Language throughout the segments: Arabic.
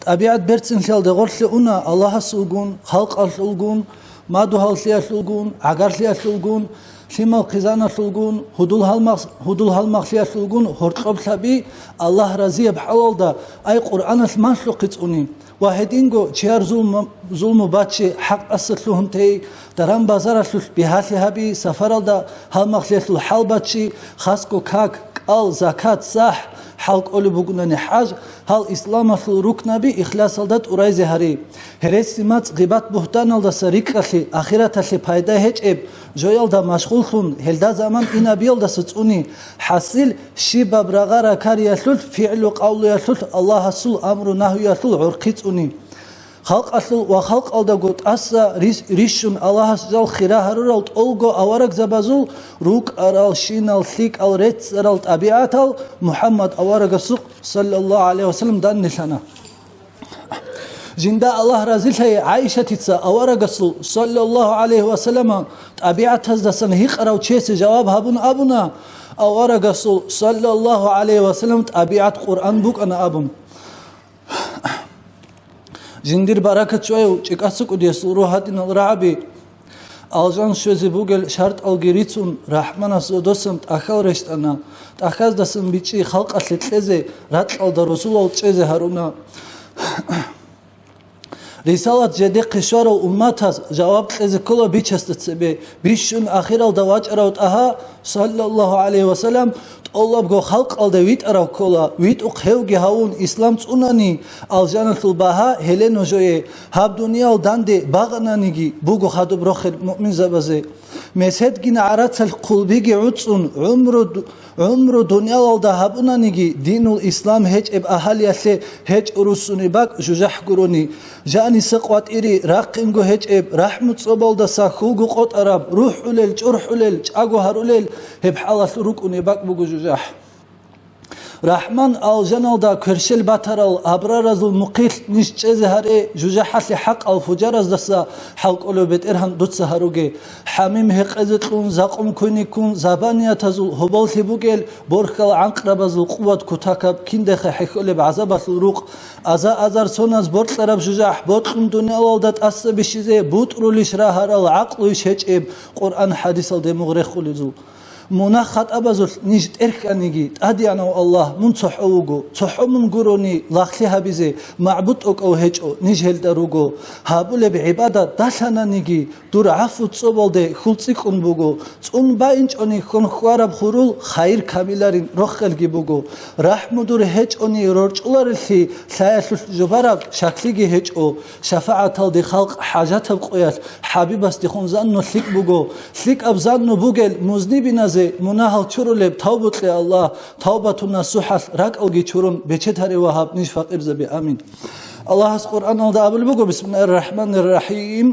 طبيعة برتسن شال دغورس أنا الله سلقون خلق السلقون ما دوهال سيا سلقون عقار سيا سلقون شمال قزانا سلقون هدول هالمغ سيا سلقون هرقب سبي الله رضي بحلال دا أي قرآن اسمان سلقيتوني واحدينغو چهار ظلم باتشي حق أسلوهم تي درام بازار أسلوه بهاسي هبي سفر دا هالمغ سيا سلو حال باتشي خاسكو كاك قال زكاة صح حلق أولي بقولنا حاج هل إسلام أصل ركنبي إخلاص الدات أرايزي هري هرس سمات غيبات بهتان الدا سريكاسي آخرة سي فايدة هيج إب جويل دا مشغول خون هل دا زمان إنا بيل دا ستوني حاصل شيبا برغارة كار يسول فعل قول يسول الله أصل أمر نهي يسول عرقيتوني خلق أصل وخلق ألدا قد أسا ريشون الله جل خيرا هرولت أولغو أورك زبازول روك أرال شينال ثيك أل ريتس أرال طبيعتال محمد أورك سوق صلى الله عليه وسلم دان نشانا جندا الله رازل هي عائشة تتسا أورك صلى الله عليه وسلم طبيعت هزدسن هيق أراو تشيس جواب أبونا أورك صلى الله عليه وسلم طبيعت قرآن بوك أنا أبون جندير بركة شوية چكاسك وديس روحاتنا الرعبي الجان شوزي بوغل شرط الجريتون رحمنا سودوسم تأخل رشتنا تأخذ دسم بيشي خلق أسلتلزي راتل دا رسول التشزي هارونا رسالة جدي قشار الأمات هز جواب تلزي كله بيشست تسبي بيشون أخير الدواج أراوت أها صلى الله عليه وسلم الله بقى خلق الدويت أراو كلا ويت أقهو جهون إسلام توناني الجنة البها هلين وجوي هاب دنيا الدندي باغنا نيجي بوجو خدو بروخر مؤمن زبزي مسهد جنا عرات القلبي جعوتون عمر دنيا الدهابنا نيجي دين الإسلام هج إب أهل يسي هج أرسوني باك جوجح قروني جاني سقوات إيري راقينجو هج إب رحمة صبال دسا خوجو قط أراب روح وليل جرح وليل أجو هروليل هب حالة ركوني باك بوجو جوجح رحمن الجنال دا كرشل باترال أبرار المقيل نشجز هري جوجحة حق الفجار دسا حلق قلوبت إرهم دوتس هروجي حميم هقزتون زقم كونيكون زبانية تزول هبال ثبوجل بركل عنقرب زل قوة كتاكب كندخ حكول بعذاب الروق أزار سوناز برت لرب جوجح برتكم دنيا والدت أس بشيزه بوت روليش راهر العقل يشهج قرآن حديث الدمغرخ خلزو مناخت أبزول نجد إركانيجي أديانو الله من صحوجو صحوم جوروني لاخلي هبيزه معبود أو هجو نجهل دروجو هابول بعبادة داشنا نيجي دور عفو تصوبل ده خلصيكون بوجو تصون باينج أني خن خوارب خرول خير كاملارين رخل جيبوجو رحم دور هج أني رجلار الثي سياسل جبارك شكلي هجو شفاعة تلدي خلق حاجات بقياس حبيب استخون زانو ثيك بوجو ثيك أبزانو بوجل مزني بناز مناهل چورولب توبت ل الله توبتنا سحل رك أوجي چورون بچتري وهاب نيش فقير زبي آمين الله القرآن الدابل بقول بسم الله الرحمن الرحيم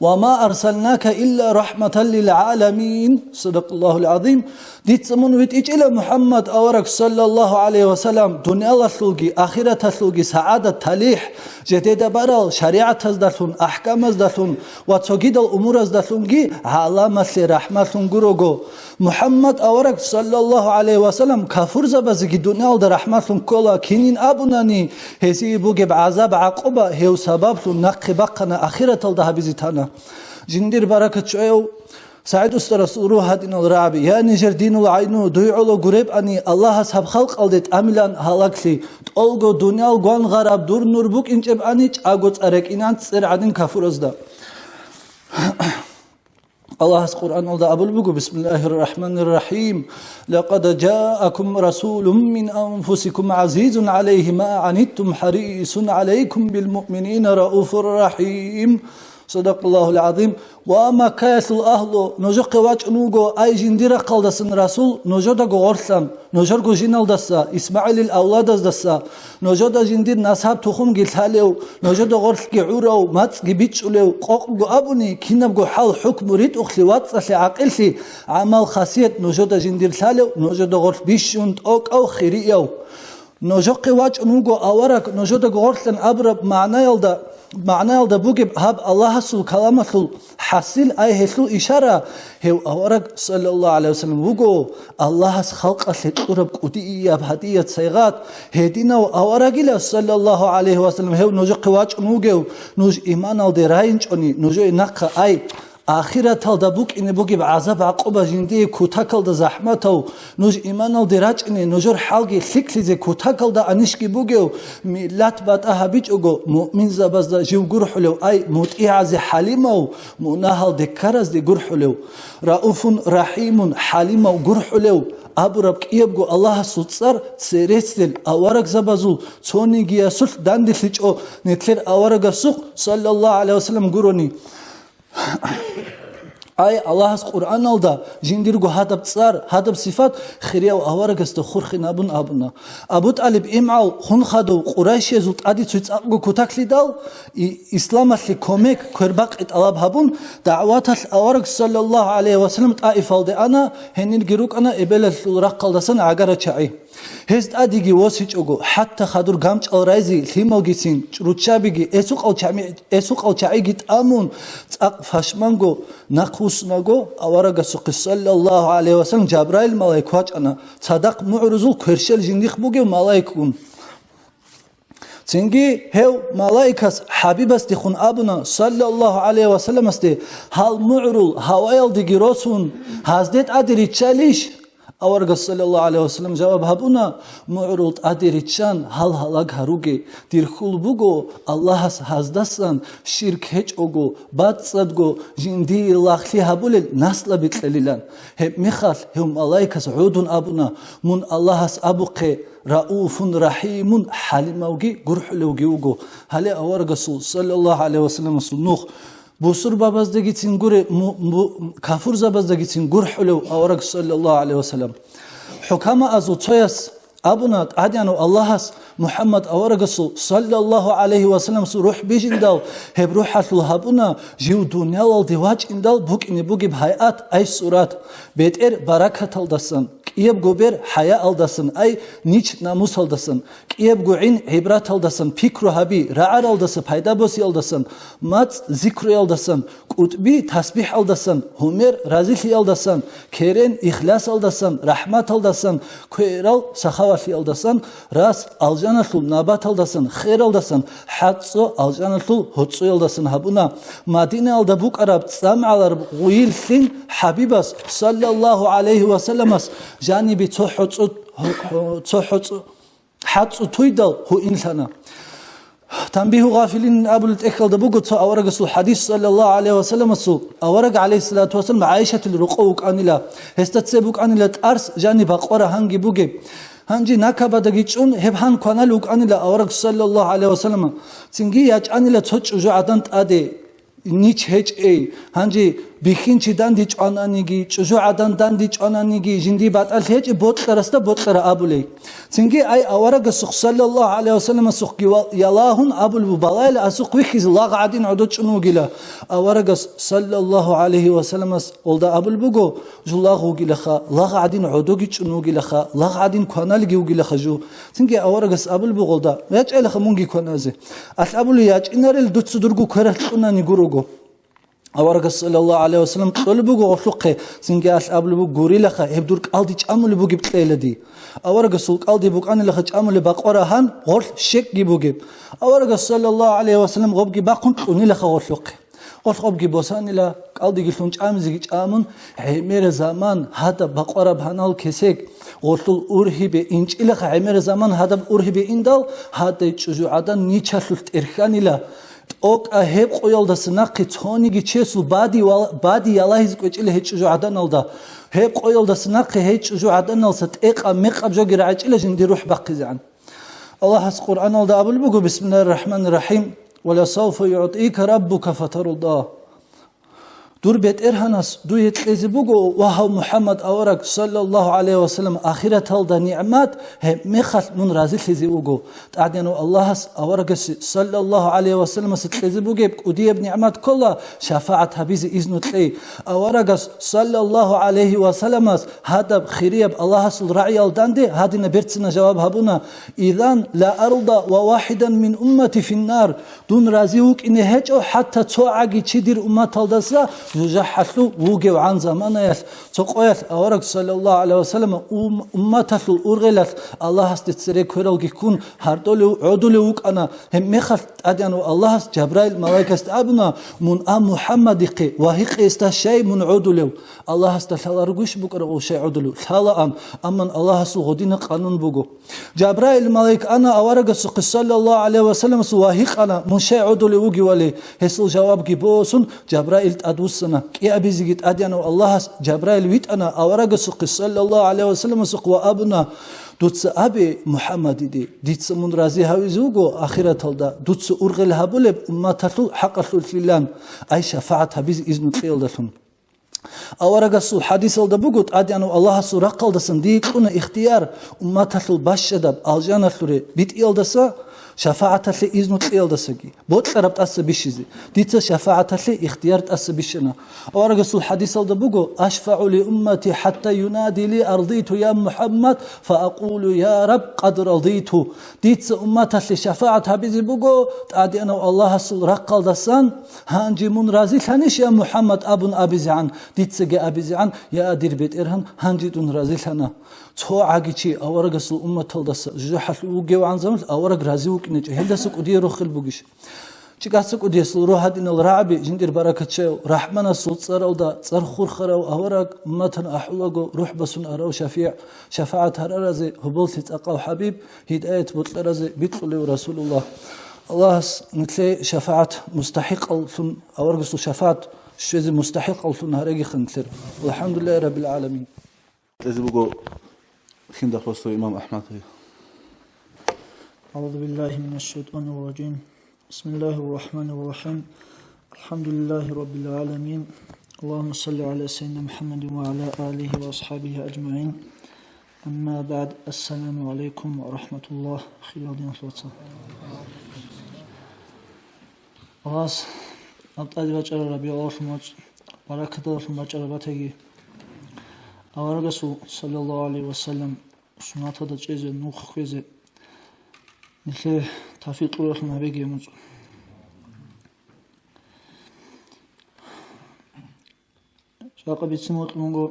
وما أرسلناك إلا رحمة للعالمين صدق الله العظيم ديت سمون ويت إلى محمد أورك صلى الله عليه وسلم دنيا الله سلوجي آخرة سلوجي سعادة تليح جديد برال شريعة تزدثون أحكام تزدثون وتوجد الأمور تزدثونجي علامة رحمة سنجروجو محمد أورك صلى الله عليه وسلم كفر زبزي دنيا الله رحمة كلا كنين أبناني هزي بوجي بعذاب عقبة هو سبب نقبقنا آخرة الله بزيتنا جندير بركة شويو سعيد استرسول روحاتنا الرعبي يا نجر دين العينو دويعلو قريب أني الله سب خلق ألدت أملان هلاكسي تقولغو دنيا الغوان غراب دور نوربوك إنجب أنيج أغوت أرك إنان تسير عدن كفر أزدا الله القرآن الله أبو البقو بسم الله الرحمن الرحيم لقد جاءكم رسول من أنفسكم عزيز عليه ما عنتم حريص عليكم بالمؤمنين رؤوف رحيم صدق الله العظيم وما كاس الأهل نجق واجنوجو أي جندير قلدسن رسول نجدا غورسن نجرجو جينال دسا إسماعيل الأولاد دسا نجدا جندير نساب تخم جلتالو نجدا غورس جعورو مات جبيتشلو قاقو أبني كنبجو حال حكم ريت أخلوات سل عقلسي عمل خاصية نجدا جندير ثالو نجدا غورس بيشونت أو خيريو نجق واجنوجو أورك نجدا غورسن أبرب معناه يلدا معناه ده بوجب هب الله سل كلامه حاصل أي هسلو إشارة هو أورق صلى الله عليه وسلم وجو الله خلق التراب قدية بهدية صيغات هدينا أورق إلى صلى الله عليه وسلم هو نوج قواج نوجو نوج إيمان أو دراين أني نوج نق أي آخرت الدبوك إن بوجب عذاب عقوبة جندي كتاكل ده زحمته نوج إيمان أو دراج إن نوجر حلقي سكلي زي كتاكل ده أنيشكي بوجو ميلات بات أهبيج أجو مؤمن زبز ده جو جرحلو أي مطيع زي حليمه مناهل دكرز دي جرحلو رؤوف رحيم حليمه جرحلو أبو ربك يبغو الله سلطر سيرستل أورق زبازو ثوني جيا سلط داندي سيجو نتلر أورق سوق صلى الله عليه وسلم جروني أي الله القرآن الدا جنديرجو هذا بصار هذا بصفات خيريا وأورق استخور نابون أبونا أبو طالب إمعو خن خدو قريش يزوت أدي تيجي أقو كتاكلي دال إسلام اللي كوميك كرباق إتقلب هبون دعوات الأورق صلى الله عليه وسلم طائفة ده أنا هنين جروك أنا إبل الرقل دسن عجرة شعي هست أديجي وسيج أجو حتى خدور جامش الرئيسي ثيمو جيسين رتشابيجي أسوق أو شعي جت أمون فاشمانجو نقوس نجو أورق سوق صلى الله عليه وسلم جبرائيل ملاك أنا صدق معرضو كرشل جنديخ بوجي ملاكون تنجي هو ملاكس حبيب استخون أبونا صلى الله عليه وسلم استي هل معرض هوايل ديجروسون هزدت أدري تشاليش أورق صلى الله عليه وسلم جواب هبونا معروض أديريتشان هل هلاك هروجي ديرخول بوجو الله هزدسان شرك هج أوجو بات صدقو جندي لاخلي هبول نسل بتلليلان هم مخال هم ملايكس عودون أبونا من الله أبوقي رؤوف رحيم حليم أوجي جرح لوجي أوجو هلا أورق صلى الله عليه وسلم صنوخ بوسر بابزده گیتین گوره کافر زبازده گیتین گور حلو أورق صلى الله عليه وسلم حكام أزو تياس أبونا عديانو الله محمد أورق صلى الله عليه وسلم روح بيجين دال هب روح الهبونا جيو دنيا والدواج إن دال بوك إني بوكي بهايات أي سورات بيتر بركة الدسن كيب جوبر حياة الدسن أي نيش ناموس الدسن كيب جوعين عبرات الدسن فكر هبي رعر الدسن فايدة بسي الدسن مات ذكر الدسن قطبي تسبيح الدسن همير رازيل الدسن كيرين إخلاص الدسن رحمة الدسن كيرال سخاوة الدسن راس الجنة نبات الدسن خير الدسن حتى الجنة هتسو الدسن هبونا مدينة الدبوك عرب سمع العرب غويل سين حبيبس صلى الله عليه وسلم جانبي تحط حتى تويدل هو إنسانا تنبيه غافلين أبو التأكل دبوك تو أورق الحديث صلى الله عليه وسلم أورق عليه الصلاة والسلام عائشة الرقوق أنيلا هستتسبوك أنيلا تأرس جانب أقوار هنجي بوجي هنجي نكبة دقيقون هبهان كنا لوك أنيلا أورق صلى الله عليه وسلم تنجي يج أنيلا تحج جعدان تأدي نيش هج أي هنجي بيخين شدان ديج أنانيجي جعدان دان ديج أنانيجي جندي بعد الهج بوتر است بوتر أبولي تنجي أي أورق السوق صلى الله عليه وسلم السوق يلاهون أبو البلايل السوق ويخز لاغ عدين عدود شنو جلا أورق صلى الله عليه وسلم ولدا أبو البجو جلاغو جلا خا لاغ عدين عدود شنو جلا خا لاغ عدين كنال جيو جلا خجو تنجي أورق أبو البجولدا يجعل خمونجي كنازه أبو ياج إنار الدوت صدرجو كرهتنا نجروجو أورق صلى الله عليه وسلم طلبوا غفلقه سنجاش أبلو جوري لخا هبدورك ألديش أمل بوجب تلادي أورق السوق ألدي بوك أنا لخش أمل بقرهان غر شك جيبوجب أورق صلى الله عليه وسلم غب جي باقون أني لخا غفلقه غب جي بوسان إلى ألدي جلون أمزيج أمن عمر زمان هذا بقرة بهنال كسيك غطل أورهي بإنج إلى عمر زمان هذا أورهي بإندال هذا يجوز عدن نيشلت إرخان إلى أوك أهب قيل دسناقي توني جيشسو بادي الله يزكوج إلى هيج جو عدن الدا هب قيل دسناقي هيج جو عدن الست إق أمق أبجو جرعج إلى جندي روح باقي زعن الله القرآن الدا أبو البقو بسم الله الرحمن الرحيم ولا سوف يعطيك ربك فترضى Durбет эрханас дует эзибуго ваха Мухаммад аварак саллаллаху алейхи ва саллям ахират алда ниъмат хе мехал мун разил эзибуго тадяну Аллахас аварагас саллаллаху алейхи ва саллям сит эзибуге удиеб ниъмат колла шафаат хабиз изнутли аварагас саллаллаху алейхи ва саллямас хадаб хирияб Аллахас ра'i алданде хадина бертсина жаваб хабуна идан ла арда ва вахидан мин уммати финнар дун разиук ине хечо хатта цоаги чидир уммат алдаса يجحثوا ووجو عن زمانه تقويت أورك صلى الله عليه وسلم أمته الأرغلت الله استسرق كرو يكون هردولو عدولو أنا هم مخل أديانو الله جبرائيل ملائكة استقبلنا من محمد قي وهيق استشيء من عدولو الله استثالرجوش بكرة شيء عدولو ثلا أمن الله سوغدين قانون بوجو جبرائيل ملائكة أنا أورك صلى الله عليه وسلم وهيق أنا من شيء عدولو وجي ولي هسل جواب جبوسون جبرائيل أدوس كي أبيزيت أديانو الله جبرائيل ويت أنا أورج سق صلى الله عليه وسلم سق وأبنا دوتس أبي محمد ديتس من رازي هاوي زوجو آخرة الدا دوتس أرغل هبولب ما تطل حق الفلان أي شفاعة هبيز إذن تقيل دفن أورج سو حديث الدا بقول أديانو الله سو رقل دسن ديكونا اختيار ما تطل باشدب الجنة ثري بيت إل دسا شفاعة اللي إذن تقيل دسقي بوت قربت أس بيشزي ديت شفاعة اللي اختيارت أس بيشنا أورجس الحديث هذا بقول أشفع لأمتي حتى ينادي لي أرضيت يا محمد فأقول يا رب قد رضيت ديت أمة اللي شفاعة هبيزي بقول تعدي أنا والله سل رقل دسان هانجي من رازي ثانيش يا محمد أبن أبيزي عن ديت سجى أبيزي عن يا أدير بيت إرهن هانجي دون رازي ثنا تو عاجي أورجس الأمة تلدس جحف وجو عن زمن أورج رازيوك نج هندسك ودي روخ البوجش شكاسك ودي سلروه هذين الرعبي جندير بركة شيء رحمنا الصوت صار ودا صار خور خرا وأورج متن أحلقو روح بسون أراو شفاعة هرزي هبولت أقاو حبيب هداية بطلرزي بيطلع رسول الله الله نتلي شفاعة مستحق ألفن أورج شفاعة شيء مستحق ألفن هرجي خنتر والحمد لله رب العالمين. خندق رسول إمام أحمد. أعوذ بالله من الشيطان الرجيم. بسم الله الرحمن الرحيم. الحمد لله رب العالمين. اللهم صل على سيدنا محمد وعلى آله وأصحابه أجمعين. أما بعد السلام عليكم ورحمة الله خيالين فلوتسا. أغاس أبتدي بجر ربي الله الموت بركة الله الموت ربته أورجسو صلى الله عليه وسلم سنة هذا الجزء نوخ خزء مثل توفيق الله ما بيجي مز شاق بيتسموت منغو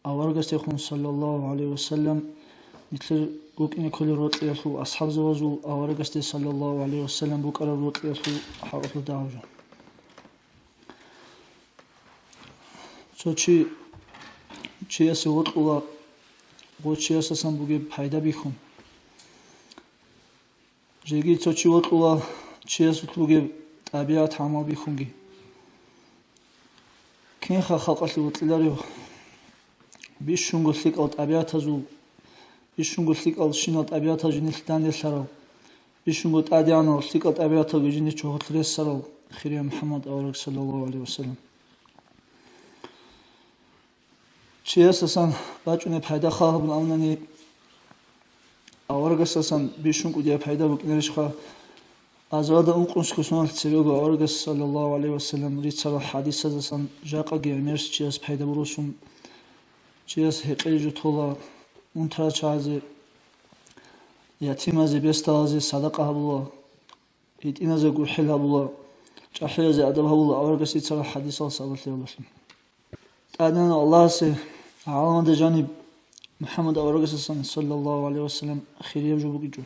أورجس يخون صلى الله عليه وسلم مثل بوكين كل روت يخو أصحاب زوجو أورجس صلى الله عليه وسلم بوك على روت يخو حرف دعوة سوتشي چیه سوت اولا بود چیه سان بوده پیدا بیخون جیگی تو چی وقت اولا چیه سوت بوده طبیعت همه بیخونگی کین خالق الوت لریو بیشون گفتیک آل طبیعت هزو بیشون گفتیک آل شینات طبیعت هزینی لطنی سرال بیشون گفت آدیانو گفتیک آل طبیعت هزینی چهار لیس سرال خیری محمد آورک صلی الله علیه و سلم چیه سان بچونه پیدا خواهم بودن آورگس سان بیشون کودی پیدا بکنیش خواه از وقت اون قنچ کشون سیگو آورگس صلی الله علیه و سلم ریچال حدیث سان جاکا گیمرس چیز پیدا بروشون چیز حقیقی جوتولا اون تر چازی یتیم از بیست از صدقه هبولا ایتین از گوحل هبولا جاهل از ادب هبولا آورگس ریچال حدیث سال باشیم أنا الله سه عالم جانب محمد أورجس صلى الله عليه وسلم خير يجوب بيجو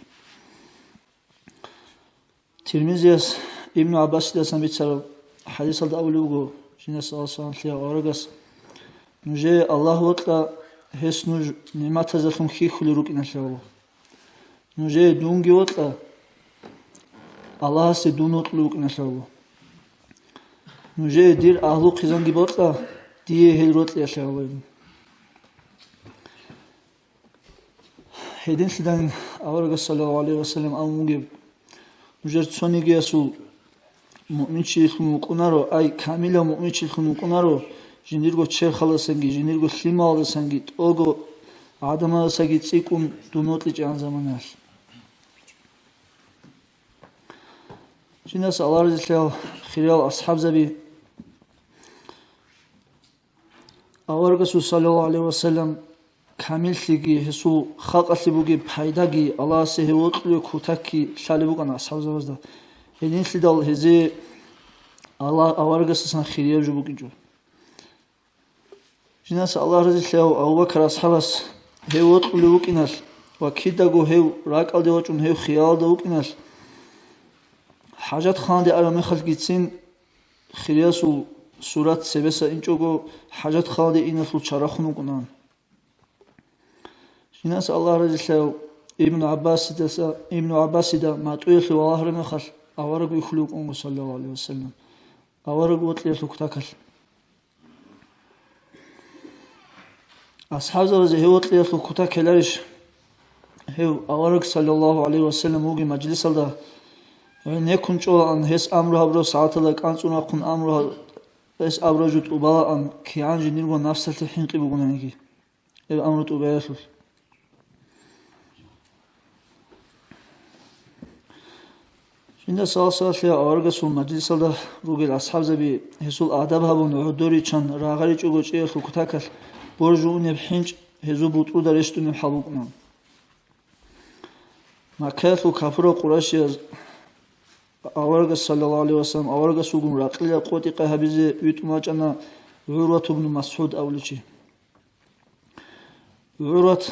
تلميذ ابن عباس لسان بيتسر حديث الأول وجو جنس أصلا في أورجس نجى الله وطلا هس نج نعمة زخم خي خلروك نشأوه نجى دونجي وطلا الله سه دون وطلوك نشأوه نجى دير أهلو خزان جبرتلا دیه هیروت لیاشاویم. هدین سیدن آورگس صلی الله علیه و سلم آموگی مجرد سونیگی اسو مؤمنشي خنوقنارو أي كاملا مؤمنشي خنوقنارو جنيرغو تشير خلاصنجي جنيرغو سليمال سنجي توغو عدم سنجي تسيكم دونوت لجان زمانال جناس الله رضي الله خلال أصحاب زبي أورغسو صلى الله عليه وسلم كامل ثقي هسو خلق أثبوجي بحيداجي الله سهوت لكوتاكي شالبوجان أصحاب زوجدا هنين سيدال هزي الله أورغسو سن خيريا جبوجي جو جناس الله رضي الله أبو بكر أصحابس هوت لوكينال وكيداجو هو راك ألدوجون هو خيال دوكينال حاجات خان دي أرامي خلقيتين خيرياسو سورة سبسة إنجوجو حاجات خان دي إنفلو شرخنو كنان جناس الله رضي الله ابن عباس دا ما تقول والله رمخل أورق يخلوق أمه صلى الله عليه وسلم أورق وطليت لكتاكل أصحاب زوجي هو وطليت لكتاكلارش هو أورق صلى الله عليه وسلم وقي مجلس الله نكون شو أن هس أمره برو ساعة لك أنسونا كن أمره هس أمره جت أبلا أن كيان جنيرو نفس الحين قبونا نيجي أمره أبلا إن سالسال في أورغسون مجلس الله روجل أصحاب زبي هسول آداب هبون عدوري چن راغري چوغو چير خلقتاكل برجون يبحنج هزو بطرو درشتون يحبوكنا مكاثو كافر قراشي أورغس صلى الله عليه وسلم أورغس وقم راقليا قوتي قهبزي ويتماجنا عروة بن مسعود أوليشي عروة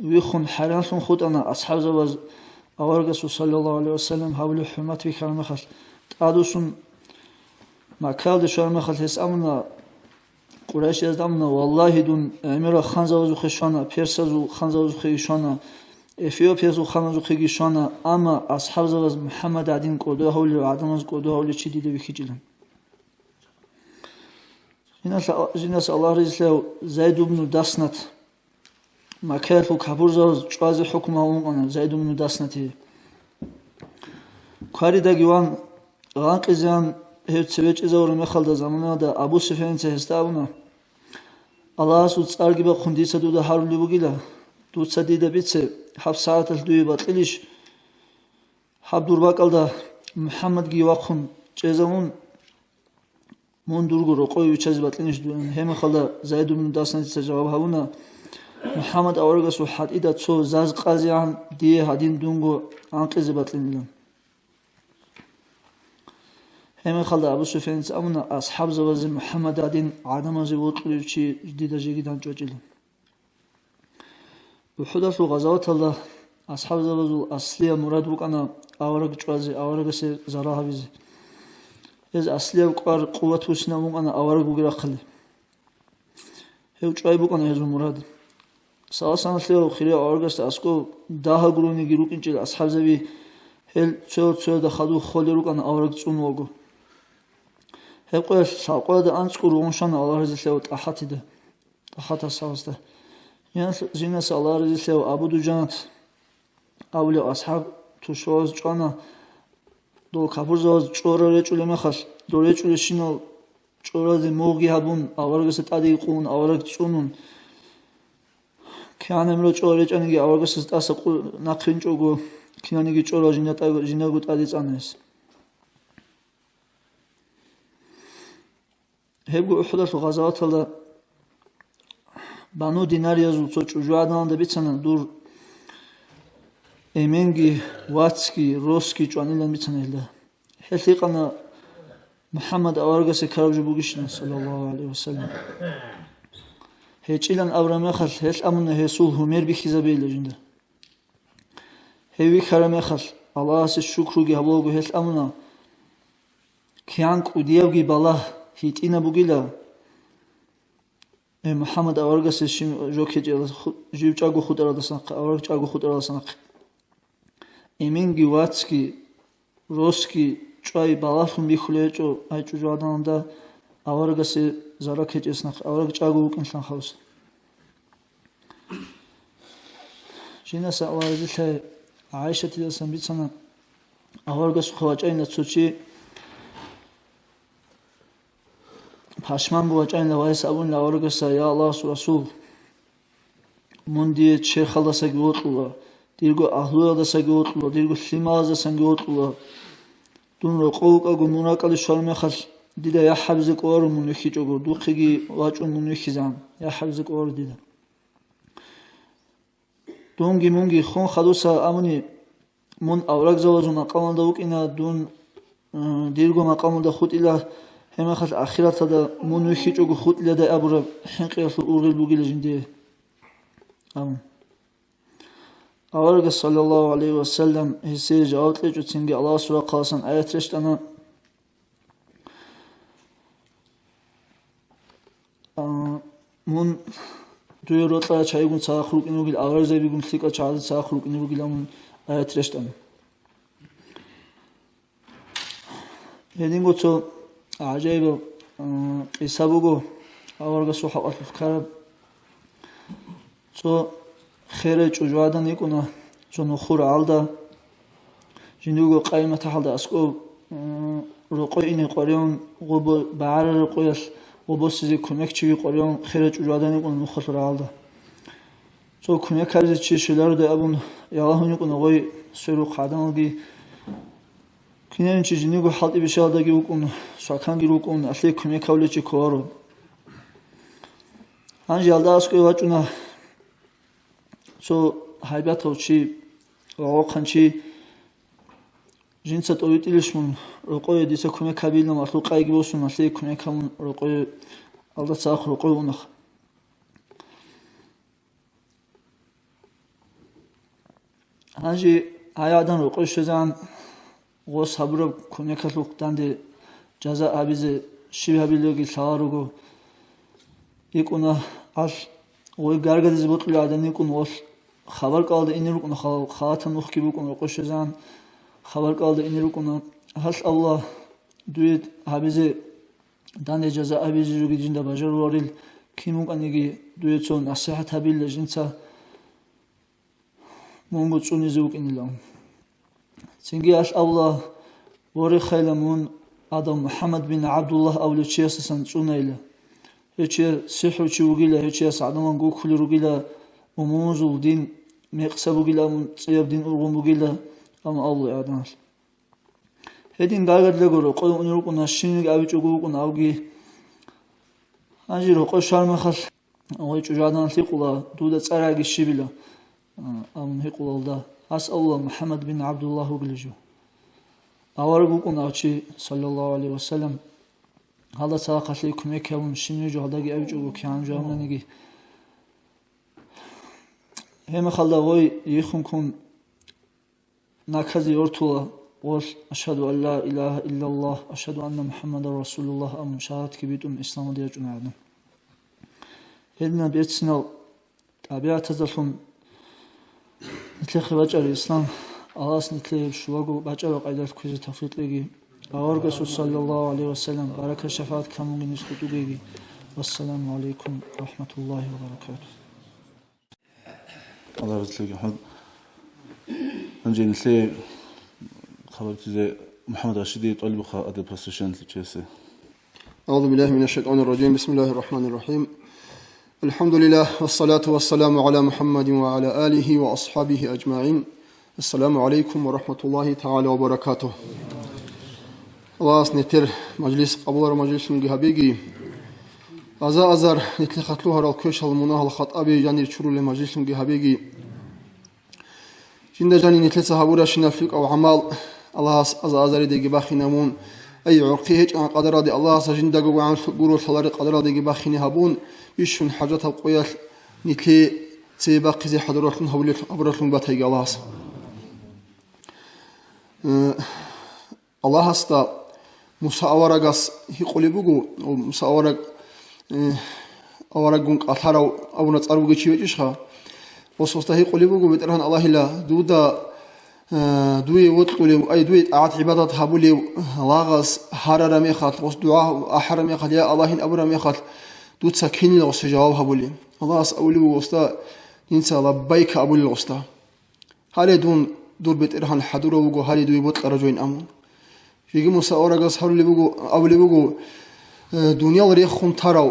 ويخون حرانسون خود أنا أصحاب زباز أورغس صلى الله عليه وسلم حول حرمات في كرمخل تادوسون مكال دشارمخل هسامنا قريش يزدامنا والله دون أمير خانزاوزو خشانا بيرسازو خانزاوزو خيشانا إثيوبيازو خانزاوزو خيشانا أما أصحاب زواز محمد عدين قدوه هولي وعدماز قدوه هولي چي ديده بكيجلن جناس الله رضي الله زيد بن داسنت مكاثو كابور زوز چوازي حكم هون زيد بن داسنتي كاري داگيوان غانقزيان هيت سويچ ازور مخال دا زمانا دا أبو سفيان تهستاونا الله سود سارگي با خنديسة دو دا حرولي بوگيلا دو سدي دا بيتسي حب ساعت الدوي باطليش حب دور باقل دا محمد گيواقون چيزاون مون دورگو رقوي وچازي باطلينش دون هم خال دا زيد بن داسنتي سجواب هاونا محمد أورغسو حد إذا تسو زاز قازيان دي هادين دونغو عنقزي باطلين لهم هم خالد أبو سفيان أمنا أصحاب زوازي محمد هادين عدم زيوطلو چي جديدة جيدان جوجل وحدث غزوات الله أصحاب زوازو أصلية مراد بقنا أورغ جوازي أورغ سي زراها بيزي إذ أصلية بقار قوة وسنا بقنا أورغ بقرا خلي هيو جوائي بقنا هزو مراد سالسان ليو خيري أورغس أسكو داها قروني جيروك إنجل أصحاب زبي هل تشو دخلو خولي روك أنا أورغ تسون وغو هل قوي شاقوة دا أنسكو روغنشان الله رزي ليو تأحاتي دا تأحاتا سالس دا زينس الله رزي ليو أبو دو جانت أولي أصحاب تشواز جانا دو كابور زواز چورا ريچو لمخل دو ريچو لشينو چورا دي موغي هبون أورغس تادي قون أورغ تسونون كيانمرو چورا چانيگي أورغس تاسا نقرين چوغو كيانيگي چورا جيناغو تادي چانيس هبگو أحدث غزوات الله بانو دينار يزو چوجوادان دا بيتسانا دور إيمنگي واتسكي روسكي چوانيلان بيتسانا إلا هلتيقنا محمد أورغس كاربجو بوغيشنا صلى الله عليه وسلم هيچيلان أبرامخل هل أمنا هيسول همير بخيزة بيلا جنده هيوي كرامخل الله سي شكروغي هبلوغو هل أمنا كيانك وديوغي بالله هيتينا بوغيلا محمد أورغس جوكي جيب چاگو خود ارادسانق أورغ چاگو خود ارادسانق إيمينگي واتسكي روسكي چوي بالله بيخلي چو أي چو جوادان دا أورغس زراكي جسنق أورغ چاگو وكنشان خوص جينا سأوار جلها عائشة تلسان بيتسانا أورغس خواجين تسوچي پشمن بود چند لوایس ابون لاورگسا یا الله رسول مندی چه خلاص گوتلا دیرگو اهلو دست گوتلا دیرگو سیماز دست گوتلا دون رو قوق اگو مناقل شرم خل دیده یا حبز قوار منوخی جگو دو خیلی واجون منوخی زن یا حبز قوار دیده دونگی مونگی خون خلوصا امونی من اورق زوجون مقام دوک اینا دون دیرگو مقام دا خود ایلا همه خل آخرت دا منوخی جگو خود ایلا دا ابر حنقی اصل اورگل بوگیل جنده امون اورق صلی الله علیه و سلم حسی جواب لیجو تنگی الله سورا قاسن آیت رشتنا من دوی روتلا چایگون ساخروق اینو گیل آورزه بیگون تلیکا چهاد ساخروق اینو گیل امون آیت رشتنا هدینگو تو عجایب قیسا بگو اورق سوحا اطلف کرب تو خیره چوجوادا نیکنه چون خور عالده جندوگو قیمت حالده اسکو رقای اینی قریان غبو بعر رقایش غبو سیزی کمک چیوی قریان خیره چوجوادا نیکنه نخور عالده تو کمک کردی چی شلر ده ابون یالله نیکنه غوی سرو قدم گی کنن چی جندوگو حالتی بشه داگی وکن ساکانگی وکن اصلی کمک کولی چی کارو هنجی عالده اسکوی واجونه تو حیبت او چی واقعا چی جنسات اویتیلشون رقای دیسه کمی کبیل نمارتو قایگی بوسون اصلی کمی کمون رقای الله ساخ رقای اونخ هنجی آیادن رقای شدن و صبر کمی کلوک دنده جزا عبیز شیبه بیلوگی ساروگو یک اونا از وی گرگدیز بطلی آدن یک اون خبر kaldı اینی رو کنه خاتم نخ کی بکنه قش زن خبر kaldı اینی رو کنه هست الله دوید حبیز دند جزا حبیز رو گیجنده باجر وارل کی ممکنه کی دوید چون نصیحت حبیل لجنسا مونگو چونی زوک اینیلام چنگی اش الله واری خیلمون آدم محمد بن عبدالله اول چیستن چونیله هیچ سحر چی وگیله هیچ سعدمان گو کلی رو گیله وموزو دین مقصب وگیله صیب دین ارغم وگیله اما الله یادنش هدین گاگد لگورو قوی اونی رو کنه شینگ آبی چوگو کنه آوگی انجی رو قوی شرم خل آوی چوجادان ثقلا دودت سراغی شیبیله امن هقلا الله اس الله محمد بن عبدالله وگلیجو آوارگو کنه آچی صلی الله علیه و سلم حالا ساقلی کمک کردن شینی جو حالا گیری جو کیان جو هم نگی هم خالد وای یخون کن نکازی ارتولا قول اشهد ان لا اله الا الله اشهد ان محمد رسول الله ام شهادت کی بیتون اسلام دیگه جنادم هدنا بیتسنا طبیعت ازشون نتلخ بچه اسلام آلاس نتلخ شواگو بچه و قیدت کوزی تفریط لگی آورگ رسول صلی الله علیه و سلم برکت شفاعت کمونگی نسخوتو گیگی والسلام علیکم رحمت الله و برکاته الله رسولك محمد önce nitli خبر size محمد رشيدي طالب خاطر بوزيشن تشيسي أعوذ بالله من الشيطان الرجيم بسم الله الرحمن الرحيم الحمد لله والصلاة والسلام على محمد وعلى آله وأصحابه أجمعين السلام عليكم ورحمة الله تعالى وبركاته الله نتر مجلس قبول مجلس مجهبيجي أزار نتل خطلوها الكوش المناه الخطأبي جاني شرول مجلس مجهبيجي جند جاني نتل صحابورا شنافلك أو عمال الله أزار ديجي باخي نمون أي عرقيه عن قدر دي الله سجند جو عن جورو ثلار قدر ديجي باخي نهبون يشون حاجات القوية نتل سيباقي زي حضراتهم هولي أبراتهم باتيجي الله الله هستا مساورغاس هيقوليبوغو او مساورغ اورغون قطارو ابونا صاروغي چيوچيشخا وسوستا هيقوليبوغو بترهن الله لا دودا دوي وطولي اي دوي طاعت عبادات هابولي لاغاس حررمي خات وس دعاء احرمي خات يا الله ابرمي خات دوت سكيني وس جواب هابولي الله اس اولي وستا انسى لبيك ابولي وستا هالي دور بترهن حضروغو هالي دوي بوت رجوين امون فيجي مساورغاس هولي بوغو اولي بوغو دنیال ریخون تراو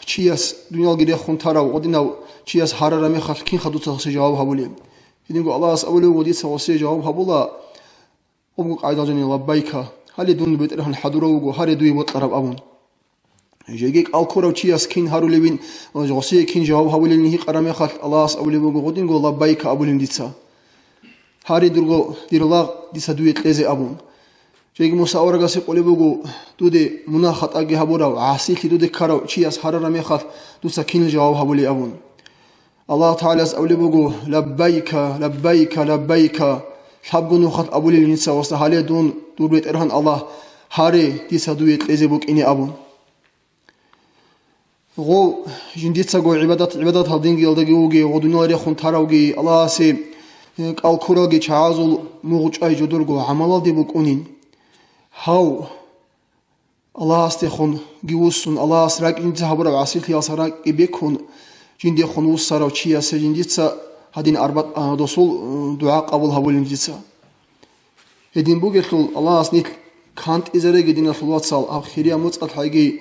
چیاس دنیال ریخون تراو ودیناو چیاس حراره میخواد کین خدوت سه جواب هبولی دیدیم الله اس اول ودی سه جواب هبولا ابو قاعده جنی لبیکا هلی دون بیت رهن حضور و هر دوی مطلب ابون جيك الكورو تشياس كين هارو لبين جوسي كين جواب هبولی نهی قرام میخواد الله اس اول ودین گو لبیکا ابولیم دیتا هاری درگو دیرلاغ دیسا دویت لزه ابون جيك موسى أورجاسي قولي بقو دودي مناخت أجي هبورا عاسيتي دودي كارو شياس حرر ميخات دوسا كين الجواب هبولي أبون الله تعالى أولي بقو لبيك لبيك لبيك حبقو نوخت أبولي النساء وستحالي دون دوربيت إرهان الله هاري ديسا دويت لزي بوك إني أبون غو جنديتسا قو عبادات هالدين جيلدقي وغي غدونا ريخون تاروغي الله سي الكوروغي چعازل موغوش أي جدورغو عمالال دي بوك أنين هاو الله استخون جوسون الله اسرق انت هبر عسيل يا سرق بيكون جندي خون وسرا وشيا سجنديتسا هادين اربع دسول دعاء قبول هبول انجيتسا هدين بوغيتل الله اسنيت كانت ازره جدين الواتسال اخيريا مصقت هايغي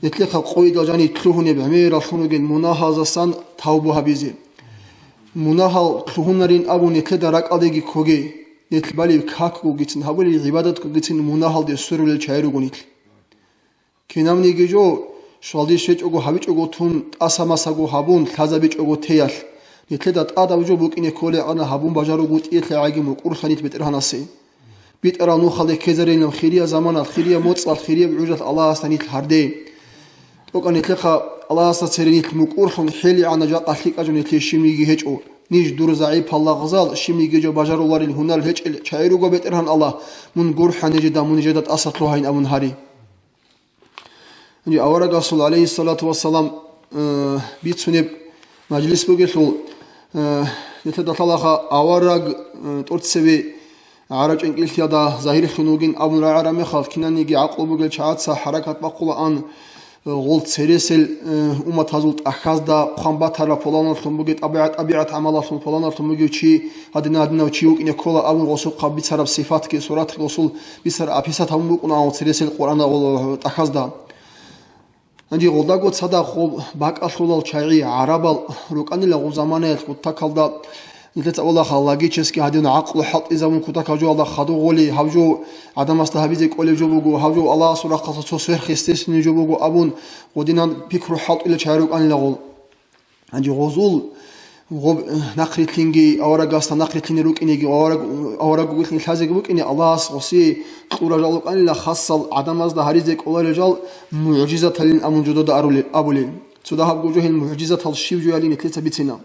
يتلخ قويد جاني تلوهني بعمير الفنوجن مناهزسان توبه بيزي مناهل تلوهنرين ابو نتدرك اديغي كوغي يتبالي كاكو جيتن هبولي عبادت جيتن مناهل دي سرول چايرو گونيت كينامني گيجو شالدي شيچ اوگو هابيچ اوگو تون اساماساگو هابون خازابيچ اوگو تيال يتلدات اداوجو بوكيني كولي انا هابون باجارو گوت يتل عاگي مقور خنيت بترهناسي بيت ارانو خلي كيزرين خيريا زمان خيريا موصل خيريا بعجت الله استنيت هردي اوكان يتلخا الله استسرينيت مقور خن حيلي عنا جا قليق اجون يتلشيميگي هيچو نيج دور ضعيف الله غزال شيمي جيجو باجارو لار الهنال هيج چايروگو بترهن الله من گور حنجدا من جدت اسطلو هين امون هاري اني اورا رسول عليه الصلاه والسلام بيتسوني مجلس بوگيتل يتدطلخا اورا طورتسبي عرج انقلتيادا ظاهر خنوگين ابن رعرم خاف كنانيگي عقل بوگل چاتسا حركات بقولان غول سيريسل امه تازولت اخازدا خامباتارا فلانورتون بوگيت ابيعت عملاتون فلانورتون بوگيچي هادنا چيوك ان كولا ابن رسول قبي صرف صفات كي صورت رسول بيسر ابيسات هم بوقنا سيريسل قران اخازدا انجي غولداگو صدا خوب باق اصولال چايغي عربال روقاني لغو زمانه تاكالدا نتت الله خلاگيچسكي هادنا عقل حط ازمن كوتاكاجو الله خدو غولي هاوجو ادم استهبيزي قولي جوبو هاوجو الله سورا قصص سوسر خستسني جوبو ابون ودينان بيكرو حط الى چايروق ان لغول انجي غوزول غوب نقريتلينجي اورغاستا نقريتليني روقينيگي اورغو گوتني خازيگو بوقيني الله سوسي قوراجالق ان لا خاصل ادم ازدا هاريزي قولارجال معجزه تلين امون جودو دارولي ابولي سودا هابجو هين معجزه تل شيوجو يالين تلتبيتنا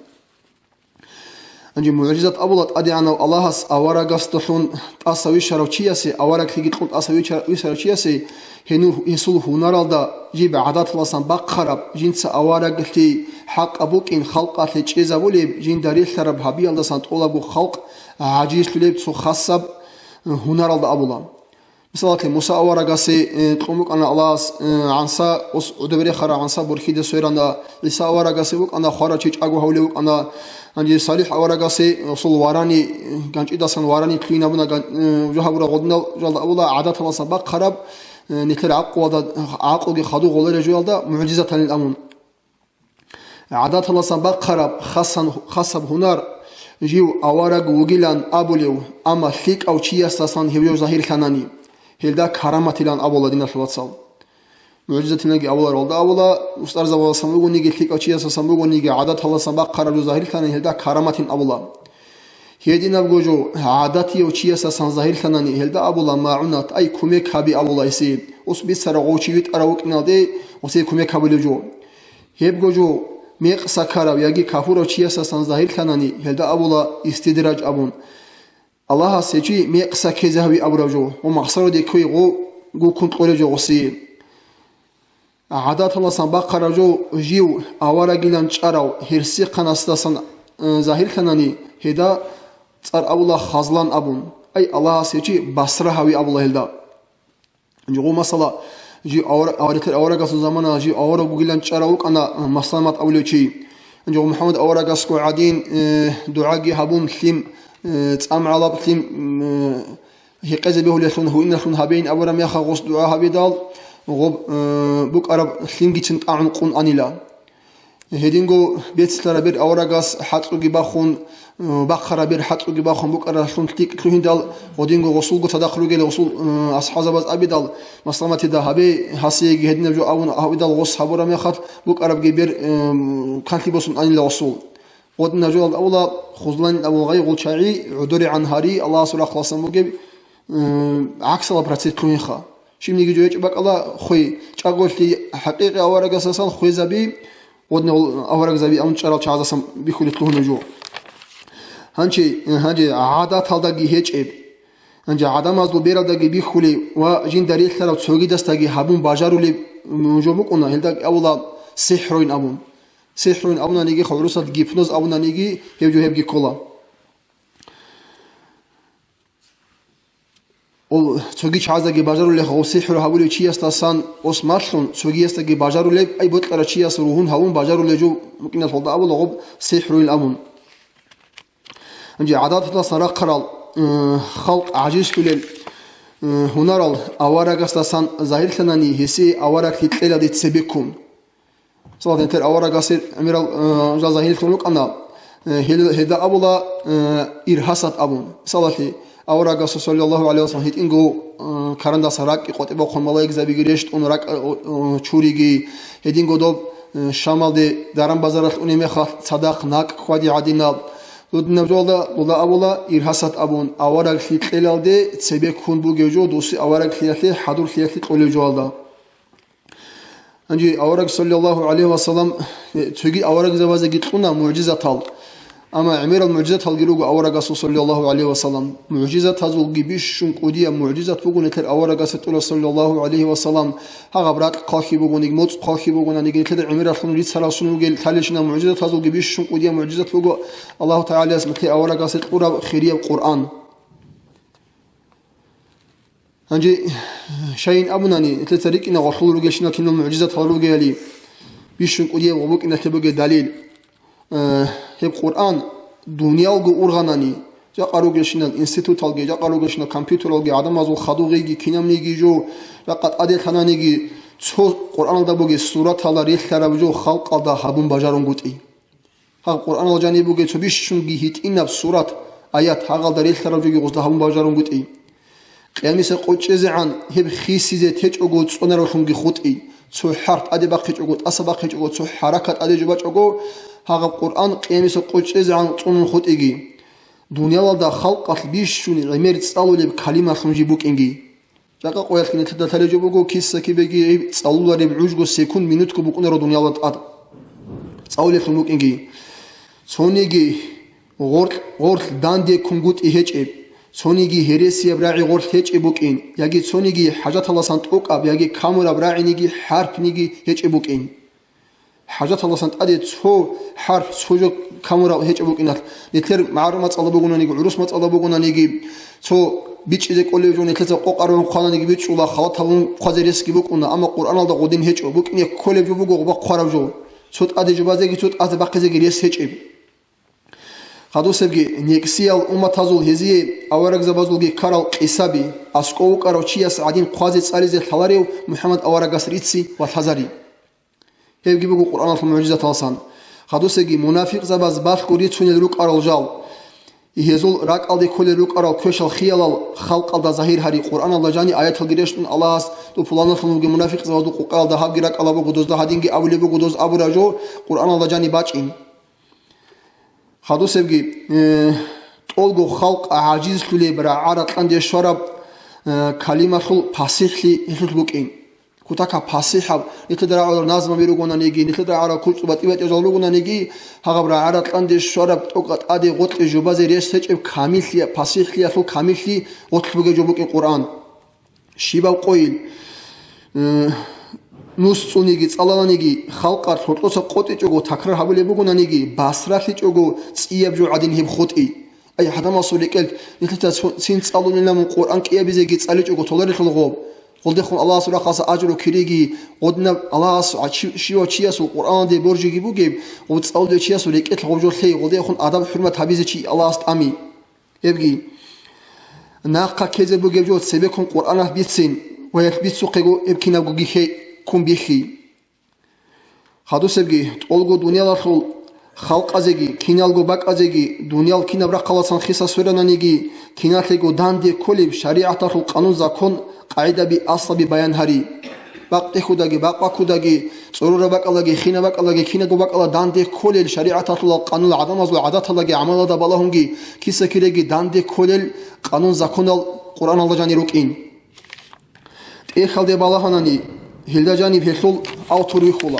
انجي معجزات ابولات ادي انا الله اس اورا غاستون اسوي شروچياسي اورا كيگيت قلت اسوي شروچياسي هنو يسول هنرالدا جيب عادات لسان بقرب جنس اورا قلتي حق ابوكين خلقات چيزابولي جين داريل ترب هبي لسان طولابو خلق عاجز ليب سو خاصب هنرالدا ابولا مثلا موسى اورا غاسي قومك انا الله عنسا اس ودبري خرا عنسا برخيد سويراندا عيسى اورا غاسي بوك انا خرا چيچاگو هوليو انا انجي صالح اورغاسي رسول واراني گانچيداسن واراني كلينابنا جوهبرا غدنا جلد ابولا عادات وسبق خرب نتر عقوغي خدو غولر جولدا معجزه الامون عادات وسبق خرب خاصب هنر جيو اورغ وگيلان ابوليو اما ثيق او چياستاسان هيو ظاهر خاناني هلدا كراماتيلان ابولا دين الواتساب معجزة نجي أولا مستر زوال سموجو نيجي تلك أشياء سموجو نيجي عادات الله سباق خرج ظاهر كان هلدا كرامة أولا هيدي نبجو عاداتي وأشياء سان ظاهر كان هلدا أولا ما عنات أي كميك هبي أولا يصير أصبح سرقوشي يت أروك نادي وصير كميك هبي لجو هيبجو ميق سكرا ويجي كافور أشياء سان ظاهر كان هلدا أولا استدراج أبون الله سيجي ميق سكيزه هبي أبرجو ومحصر دي كوي جو كنت قرجو وصير عادات الله سباق خرجو جيو اورا گيلان چراو هرسي قناستاسن ظاهر كناني هدا صار الله خزلان ابون اي الله سيجي بصره هوي الله هلدا جو مثلا جي اورا گاس زمانه جي اورا گيلان چراو قنا مسلمات اولوچي جو محمد اورا گاس کو عادين دعاگي هبون ثيم صام على ثيم هي قزبه لسن هو ان سن هبين اورا ميخ غص دعاء هبيدال غب بوك أرب لينجي تنتعن قون أنيلا هدينغو بيتسلر بير أوراغاس حاتو جباخون بخرا بير حاتو جباخون بوك أرب لون تيك تلوهين دال ودينغو غسول قو تدخلو جيل غسول أصحاب باز أبي دال مسلمة دا هبي حسيجي هدين جو أون أبي دال غس حبورا ميخات بوك أرب جبير كانتي بوسون أنيلا غسول ودنا جو الأولى خزلان أبو غي غلشاعي عدوري عن هاري الله سبحانه خلاصا مجيب عكس الله براتي تلوهين شيم نيجي جويج بق الله خوي تشاغول في حقيقة أوراق أساسا خوي زبي ودنا أوراق زبي أون تشارل تشازا بيخلي تلوه نجوا هنجي عادات هذا جيهج إب هنجي عادام أزلو بير هذا جي بيخلي وجين دليل ثرا تسوقي دستاجي هابون بجارو لي نجومك أنا هلدا أولا سحرين أبونا نيجي خبروسات جيبنوز أبونا نيجي هبجو هبجي كولا ол цоги чазаги бажаруле хосихру хабули чиястасан осмашлун цогиестаги бажаруле ай ботлара чияс рухун хавун бажаруле жу мукинат холда абул гоб сихрул амун анжи адатла сара қарал халқ ажиш күлел хунарал аварагастасан захирланани хиси аварак хитлела дит себекун салатентер аварагасир амирал захирлтунук ана хеда абула ирхасат абун салати أوراق صلى الله عليه وسلم هيت إنجو كارندا سراك قط بقول ملاك زبيجريشت أن راك شوريجي هيت إنجو دوب شمال دي دارم بازارات أني مخاط صداق ناك خوادي عدينا لودنا بجولا لولا أولا إرهاسات أبون أوراق خيتلال دي تسبيك كون بوجيجو دوسي أوراق خياتي حضور خياتي تقول جوالا أنجي أوراق صلى الله عليه وسلم تجي أوراق زوازة جتلونا معجزة طال أما عمير المعجزة هالجروج أوراق صلى الله عليه وسلم معجزة هذول جبيش شن قدية معجزة بقول نتر أوراق صلى الله عليه وسلم هغبرات قاخي بقول نجموت قاخي بقول نيجي نتر عمير الخنوري سلا شنو جل ثالثنا معجزة هذول جبيش شن قدية معجزة بقول الله تعالى اسمه أوراق ستورا خيرية القرآن هنجي شيء أبوناني تلتريك إن غخلو جشنا كنا معجزة هذول جالي بيش شن قدية وبوك إن تبقى دليل هب قرآن دنيا وجو أورغاناني جا قاروجشنا الإنستيتوت هالجي جا قاروجشنا كمبيوتر هالجي عدم أزول خدوغيجي كينام نيجي جو لقد أدل ثنانيجي تو قرآن ده بوجي سورة هلا ريح ثرا بجو خلق ده هبون بجارون قطعي هال قرآن الجاني بوجي تبيش شنجي هيت إن بسورة آيات هال ده ريح ثرا بجو غزده هبون بجارون قطعي قيامي سقوط عن هب خيسي زي تيج أقول صنر وشنجي خطعي تو حرف أدي باقي أقول أصباقي أقول تو حركة أدي جبات أقول هذا القرآن قيامي سقوط عن صنر خطعي دنيا والدا خلق بيش شوني عمير تصالوا لي بكلمة خنجي بوك إنجي جاكا قويت كنت تتلجو بوكو كيسا كي بيجي تصالوا لي بعوجو سيكون مينوتكو بوكونا رو دنيا والدا تصالوا لي خنبوك إنجي صونيجي غورت داندي كنغوت إهج صونيجي هيريسي براعي غورت هج بوك إن يجي صونيجي حاجات الله سنتوك أب يجي كامورا براعي نيجي حرف نيجي هج بوك إن حاجات الله سنت أدي تو حرف سوجو كامورا هج بوك إن نتلر معلومات الله بقولنا نيجي عروس مات الله بقولنا نيجي تو بيش إذا كل يوم نتلر قارون خانة نيجي بيش ولا خلاط هون قادريس كي بقولنا أما القرآن الله قدين هج بوك إن كل يوم بقول بقارو جو صوت أدي جبازة صوت أدي باقي زي ريس هج خدوسبجي نيكسيال أمة تزول هزي أورق زبازولجي كارل إسابي أسقو كاروتشياس عدين قازي سالز الحلاريو محمد أورق سريتسي والحزاري هيجي بقول القرآن المعجزة تلصان خدوسبجي منافق زباز باش كوري توني لوك أرال جال يهزول راك على كل لوك أرال كوشل خيال خلق على ظاهر هاري القرآن الله جاني آيات الجريش من الله تو فلان فلان منافق زبازو قال ده هاجي راك الله بقدوز ده هادينجي أولي بقدوز أبو رجو القرآن الله جاني باچين خدوسبجي تولغو خلق عاجز كلي برا عرض عندي شرب كلمة خل فصيحلي يخلقين كتاكا فصيحة نتدرى على نظم بيروغونا نيجي نتدرى على كل صبات إبات يجلوغونا نيجي هغبرا عرض عندي شرب توقت أدي غطل جبازي ريش تجيب كاملي فصيحلي أصل كاملي غطل بجي جبوك القرآن شيبا وقويل نوستونيجي صالانيجي خلقات خطوسا قوتي جوجو تكرار حبل يبغونا نيجي باسراتي جوجو تسيب جو عدين هب خطي أي حدا ما صوريكل نتلتا سين صالون لنا من القرآن كي يبي زي تصالي جوجو تولر خلقوب قلت خون الله سبحانه خاص أجر وكريجي قدنا الله شيوا شياس القرآن دي برجي بوجيب وتصال دي شياس وليكت الغوجو خي قلت خون آدم حرمة حبيزي شي الله استأمي يبغي ناقة كذا بوجيب جو تسبيكم القرآن بيتسين ويثبتسقو ابكيناغو جيخي كون بيخي خادوسبجي تولغو دنيا لخل خلق ازگی کینالگو بک ازگی دنیال کینا برقلاسان خیسا سورانانیگی کیناتگو داندی کلیب شریعت رو قانون زکن قاعده بی اصل بی بیان هری باقی خودگی باقی خودگی ضرور بکالگی خینا بکالگی کینا گو بکالا داندی کلیل شریعت رو قانون عدم از عادت لگی عمل دا بالahungi کیسه کیلگی داندی کلیل قانون زکن قرآن الله جانی روکین ای خالد بالahانانی هیلدا جانی فیلول آوتوری خولا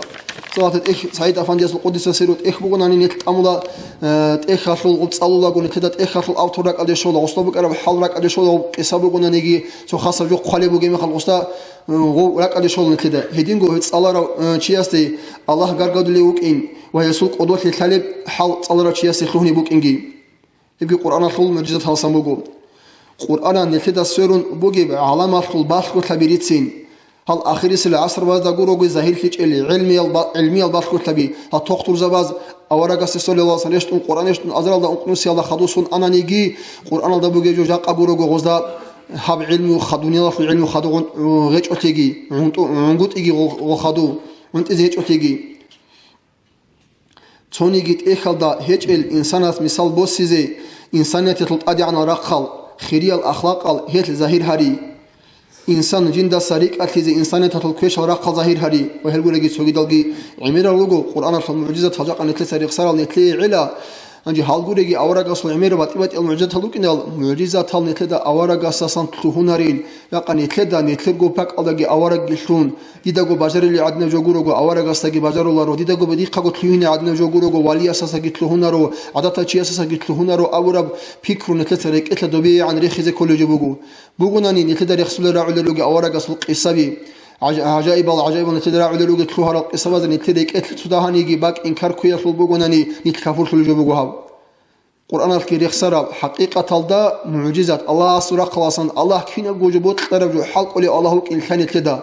صلات إخ سعيد أفنديس القدس سيروت إخ بقولنا نيت أملا إخ خلوا وبتصلوا لقون تدت إخ خلوا أوتورك على شغله وصلوا أرب حالك على شغله إسابة قلنا نيجي سو خاصة جو قلب وجيم خل وستا ولك على شغله تدا هدين جو هتصلى شيء الله قرقد لي وكين ويسوق قدوة الثالب حال صلى شيء خلوني بوك إنجي يبقى القرآن خل معجزة هالسام بقول القرآن نتدا سيرون بوجي علامة خل باش كتابيريتين هل آخری سال عصر باز داغورو ظاهر هیچ علمی الباش کتابی ها تختور زباز آوارگاس سال الله سنشتون قرآنشتون ازرال دا اقنوسی الله خدوسون آنانیگی قرآن الله بوجي جو جاق ابورو غوزدا هب علم وخدوني الله علم وخدون غيش أتيجي عنقود إيجي وخدو وانت إذا هيج أتيجي توني جيت إخال دا هيج الإنسانات مثال بوسيزي إنسانية تلتقدي عن رقال خيري الأخلاق هيج ظاهر هاري إنسان جندا سريك أكيد إنسان تطلقيش وراق ظاهر هري وهالقول لقي سوي دلقي عمير اللوجو قرآن المعجزة تجاق أن تلسر يخسر نتلي علا أنجي هالقول لقي أورق أصل عمير باتبات المعجزة تلوك إن المعجزة تل نتلدا أورق أساسا تلوهنارين يقع نتلدا نتلقو باك ألاقي أورق جلون ديدقو بجار اللي عدنا جوجورو أورق أسلاقي بجار الله رو ديدقو بديقة تلوهن عدنا جوجورو والي أساسا تلوهنارو عادة شيء أساسا تلوهنارو أورب فكر نتلسرك إتلا دبي عن ريخزة كل جبوجو بوغناني نتلدا رخصل راعي لوجي أورق أصل قصبي عجائب العجائب نتلدا راعي لوجي تلوها القصبة نتلدك إتلا تدهاني يجي باك إنكار كويا بوغناني نتكافر كل جبوجو قرآن الكريم سراب حقيقة تلدا معجزات الله سورة خلاصان الله كينا جوجبوت طرف جو حلق ولي الله إن كان تلدا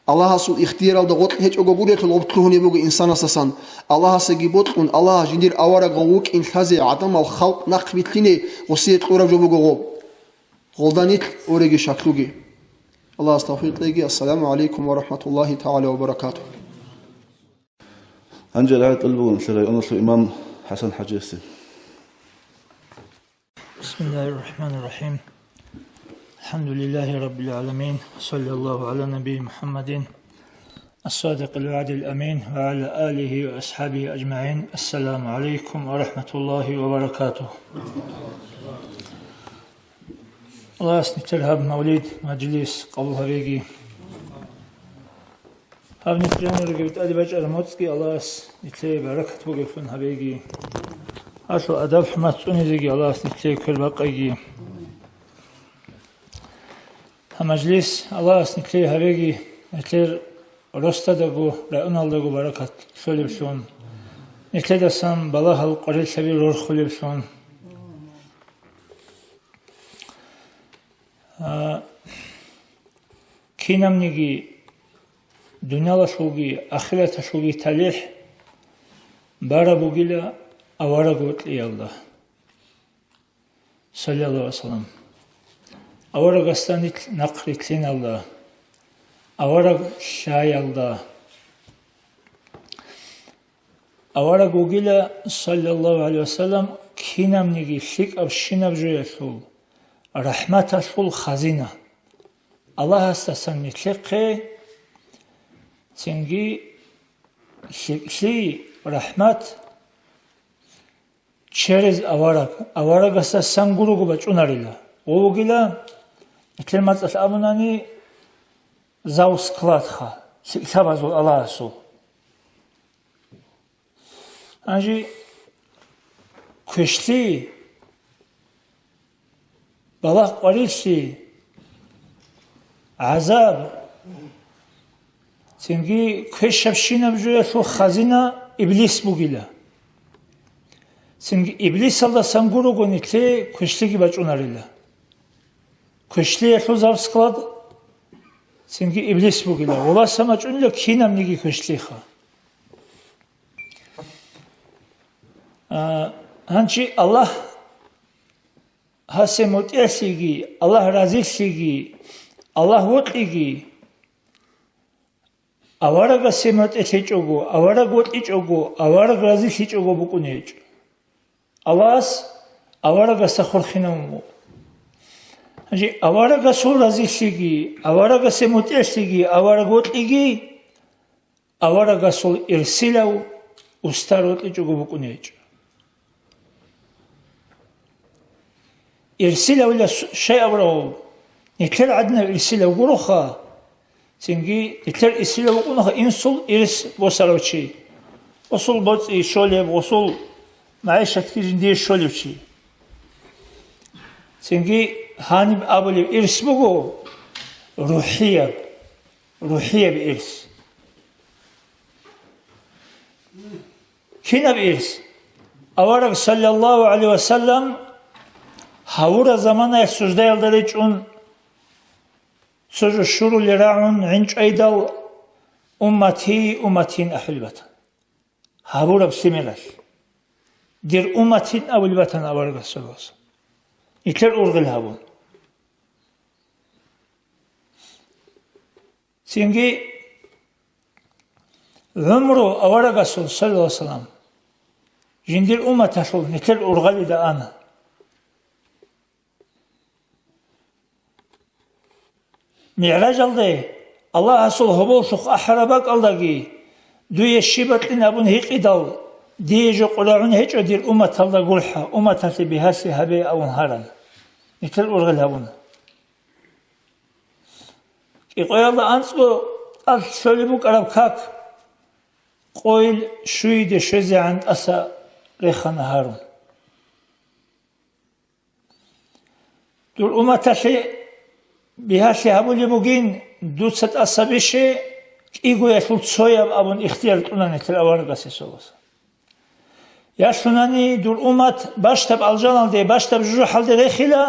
الله سو اختيار الضغط هيج أقولي تلوبتلوني بوج إنسان أساسا الله سجيبوت الله جندير أورا جوك إن خزي عدم الخلق نقبتلني وصيت قرب جو بوجو غلطانيت أوريجي شكلوجي الله استغفر لك السلام عليكم ورحمة الله تعالى وبركاته أنجل عاد قلبون سلام أنصر إمام حسن حجيسي بسم الله الرحمن الرحيم الحمد لله رب العالمين صلى الله على نبي محمد الصادق الوعد الأمين وعلى آله وأصحابه أجمعين السلام عليكم ورحمة الله وبركاته الله سنتلهب مولد مجلس قبل هريجي هب نتريان رجبت أدي بجر موتسكي الله سنتلي بركة وقفن هريجي أصل أدب حمد سوني زيجي الله سنتلي كل بقيجي مجلس الله سنتلي هريجي نتلر رستا دغو رأنا دغو بركة سولبسون نتلي دسام بالله القريل سبيل روح خلبسون كينام نيجي دنيا لشوجي آخرة شوجي تليح بارا بوجيلا أورا قوت لي الله صلى الله عليه وسلم أورا قستانيت نقرت لنا الله أورا شاي الله أورا بوجيلا صلى الله عليه وسلم كينام نيجي شيك أبشينا بجوية رحمة شول خزينة الله استسان نتلقي تنجي شي رحمة через أورق استسان قلوغو بچوناريلا ووغيلا كلمة الأمناني زاوس كلاتخا سبازو الله سو أنجي كشتي بالله قريشي عذاب تنجي كشبشينا بجوية شو خزينة إبليس بوغيلا تنجي إبليس الله سنقولو قنيتلي كشتيكي بچوناريلا كشتي شو زارسكلاد تنجي إبليس بوغيلا ولا سماچونيلا كينام نيجي كشتيخا هنچي الله هسه متأسيجي الله رازيسيجي Allah votigi avaraga semat echechogo avaraga votichogo avaraga razi sichogo bukunech Allahs avaraga sakhorkhinamu Haji avaraga sol razi sigi avaraga semot esigi avaraga votigi avaraga sol irsilau ustarot echogo bukunech إرسله ولا شيء أبره نتر عدنا إرسله وقرخا تنجي نتر إرسله وقرخا إنسل إرس وصلوشي وصل بوت شولي وصل معيشة كتير دي شولي وشي تنجي هاني أبلي إرس بقو روحية بإرس كنا بإرس أورق صلى الله عليه وسلم Havura zamana sözde yaldarıç sözü şuru lira'un inç aydal ummatin ahulbatan. Havura bsimiler. Dir ummatin ahulbatan avarga sözü. İkler urgul havun. Çünkü ömrü avarga sözü sallallahu aleyhi ve sellem. Jindir ummat ahul nikler urgali da ana. Mi'raj aldı. Allah asıl hobulsuk ahrabak aldı ki duye şibatlin abun hiqi dal diyece qula'un hiç ödir ummat aldı gulha ummat aldı bihasi habe avun haran nitel urgal havun İqoyalda ansbu al şöyle bu karab kak qoyl şuyde şöze and asa rehan harun dur ummat aldı بهاشي هبولي بوجين دوتست أصابيشي إيجو يشول تسويا أبون اختيار توناني تلاورغا سيسوس يا شوناني دور أمات باشتب الجانال دي باشتب جروحال دي رخيلا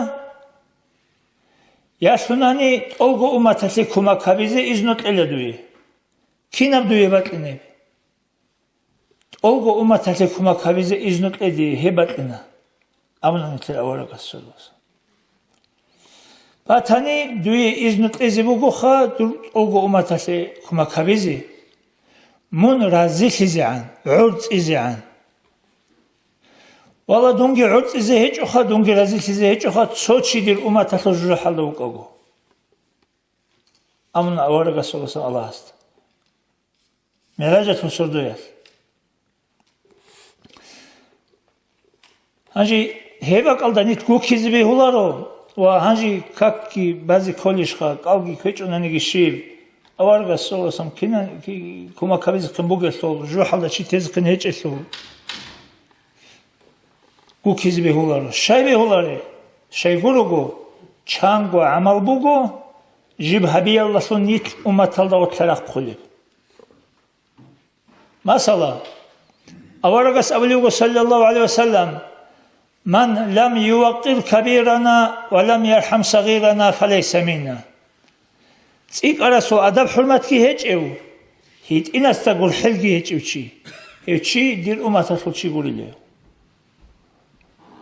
يا شوناني أولغو أمات تلي كوما كابيزي إزنوت إلا دوي كيناب دوي باتليني أولغو أمات تلي كوما كابيزي إزنوت إدي هباتلينا أبوناني تلاورغا سيسوس Batani duye iznut ezibugu kha olgu umatase kuma kabizi mun razik izian urz izian wala dungi urz izi hiç oha dungi razik izi hiç oha tsochidir umatase juhalu ukogu amun avaraga solusan Allah hast meracat usurdu ya Haji hevak aldanit kukizi behularo وهانجي كاكي بعضی کلیش خا کاوگی کجونانی گشیب آوارگا سولسام کینا کما کابیز کمبوگه سول جو حالا چی تز کنه هیچ سول کوکیز به هولار شای به هولاره شای گروگو چانگو عمل بوگو جیب هبی الله سون نیت امت الله و ترق خلی مثلا آوارگا سابلیوگو صلی الله علیه و سلم من لم يوقر كبيرنا ولم يرحم صغيرنا فليس منا. تيك أرسو أدب حرمتك هيج أو هيت إن استقول حلقي هيج أو شيء هيج شيء دير أمة تقول شيء قولي له.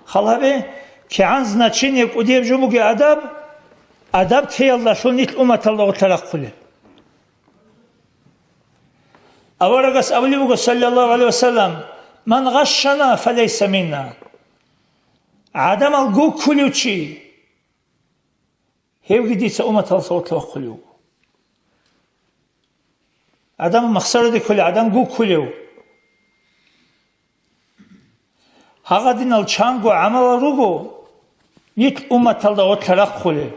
خلاص كعنزنا تشين يقوديب جموج أدب تي الله شو نيت أمة الله تلقله. أورجس أولي صلى الله عليه وسلم من غشنا فليس منا. عدم الجو كلوشي هيو جديد أمة الصوت وخلو عدم مخسرة دي كل عدم جو كلو هغدين الشانغو عمل روجو نيت أمة الصوت تلقله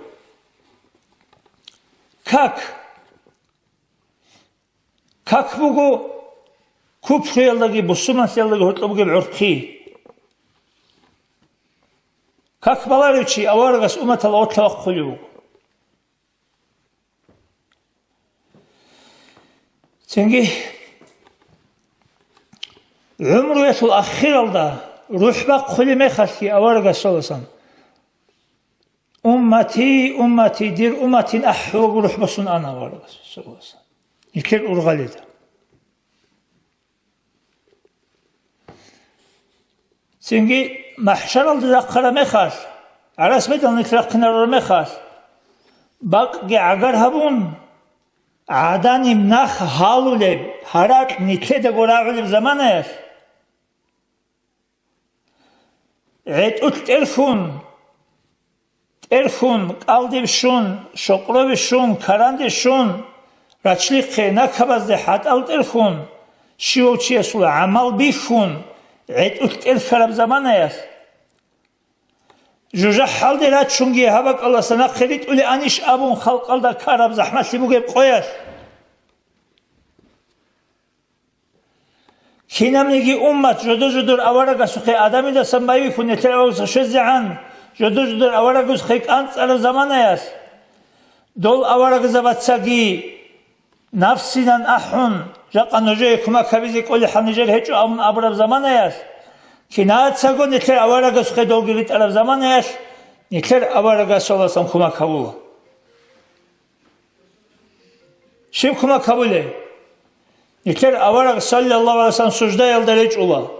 كاك بوجو كوبر يلاقي بسمة يلاقي هتلاقي بعرقي Как баларичи аваргас уматал от таваккулю. Çünkü ömrü yaşul ahir alda ruhbak kulime xalki avargas olasan. Ummati dir ummatin ahvog ruhbasun ana avargas olasan. İkler urgalida. Çünkü محشر الدراقرة مخاش عرس بدل نترقنا مخاش باقی اگر هبون عدنیم نخ حالولب هرات نیکه گراولب زمانه عید ارخون قلدبشون شقربشون کرندشون رچلیقه نکبازده حد ارخون شیو چیه سول عمل بیخون عید ارخرب زمانه جوجه حال دیرات چونگی هبک الله سنا خرید اولی انیش ابون خلق الدا کارب زحمتی بگه قویش کینم نگی امت جدور آوارگا سخی آدمی دا سنبایی کنه تر آوارگا شزعان جدور آوارگا سخی کانت على زمانه است دول آوارگا زبطسگی نفسینان احون جاقا نجای کما کبیزی کلی حنجر هیچو امون آبرب زمانه است کنات سگو نتر آوارگا سخی دولگیریت على زمانه است نتر آوارگا سولاسم کما کبوله شیم کما کبوله نتر آوارگ صلی الله علیه وسلم سجده یلدریج اولا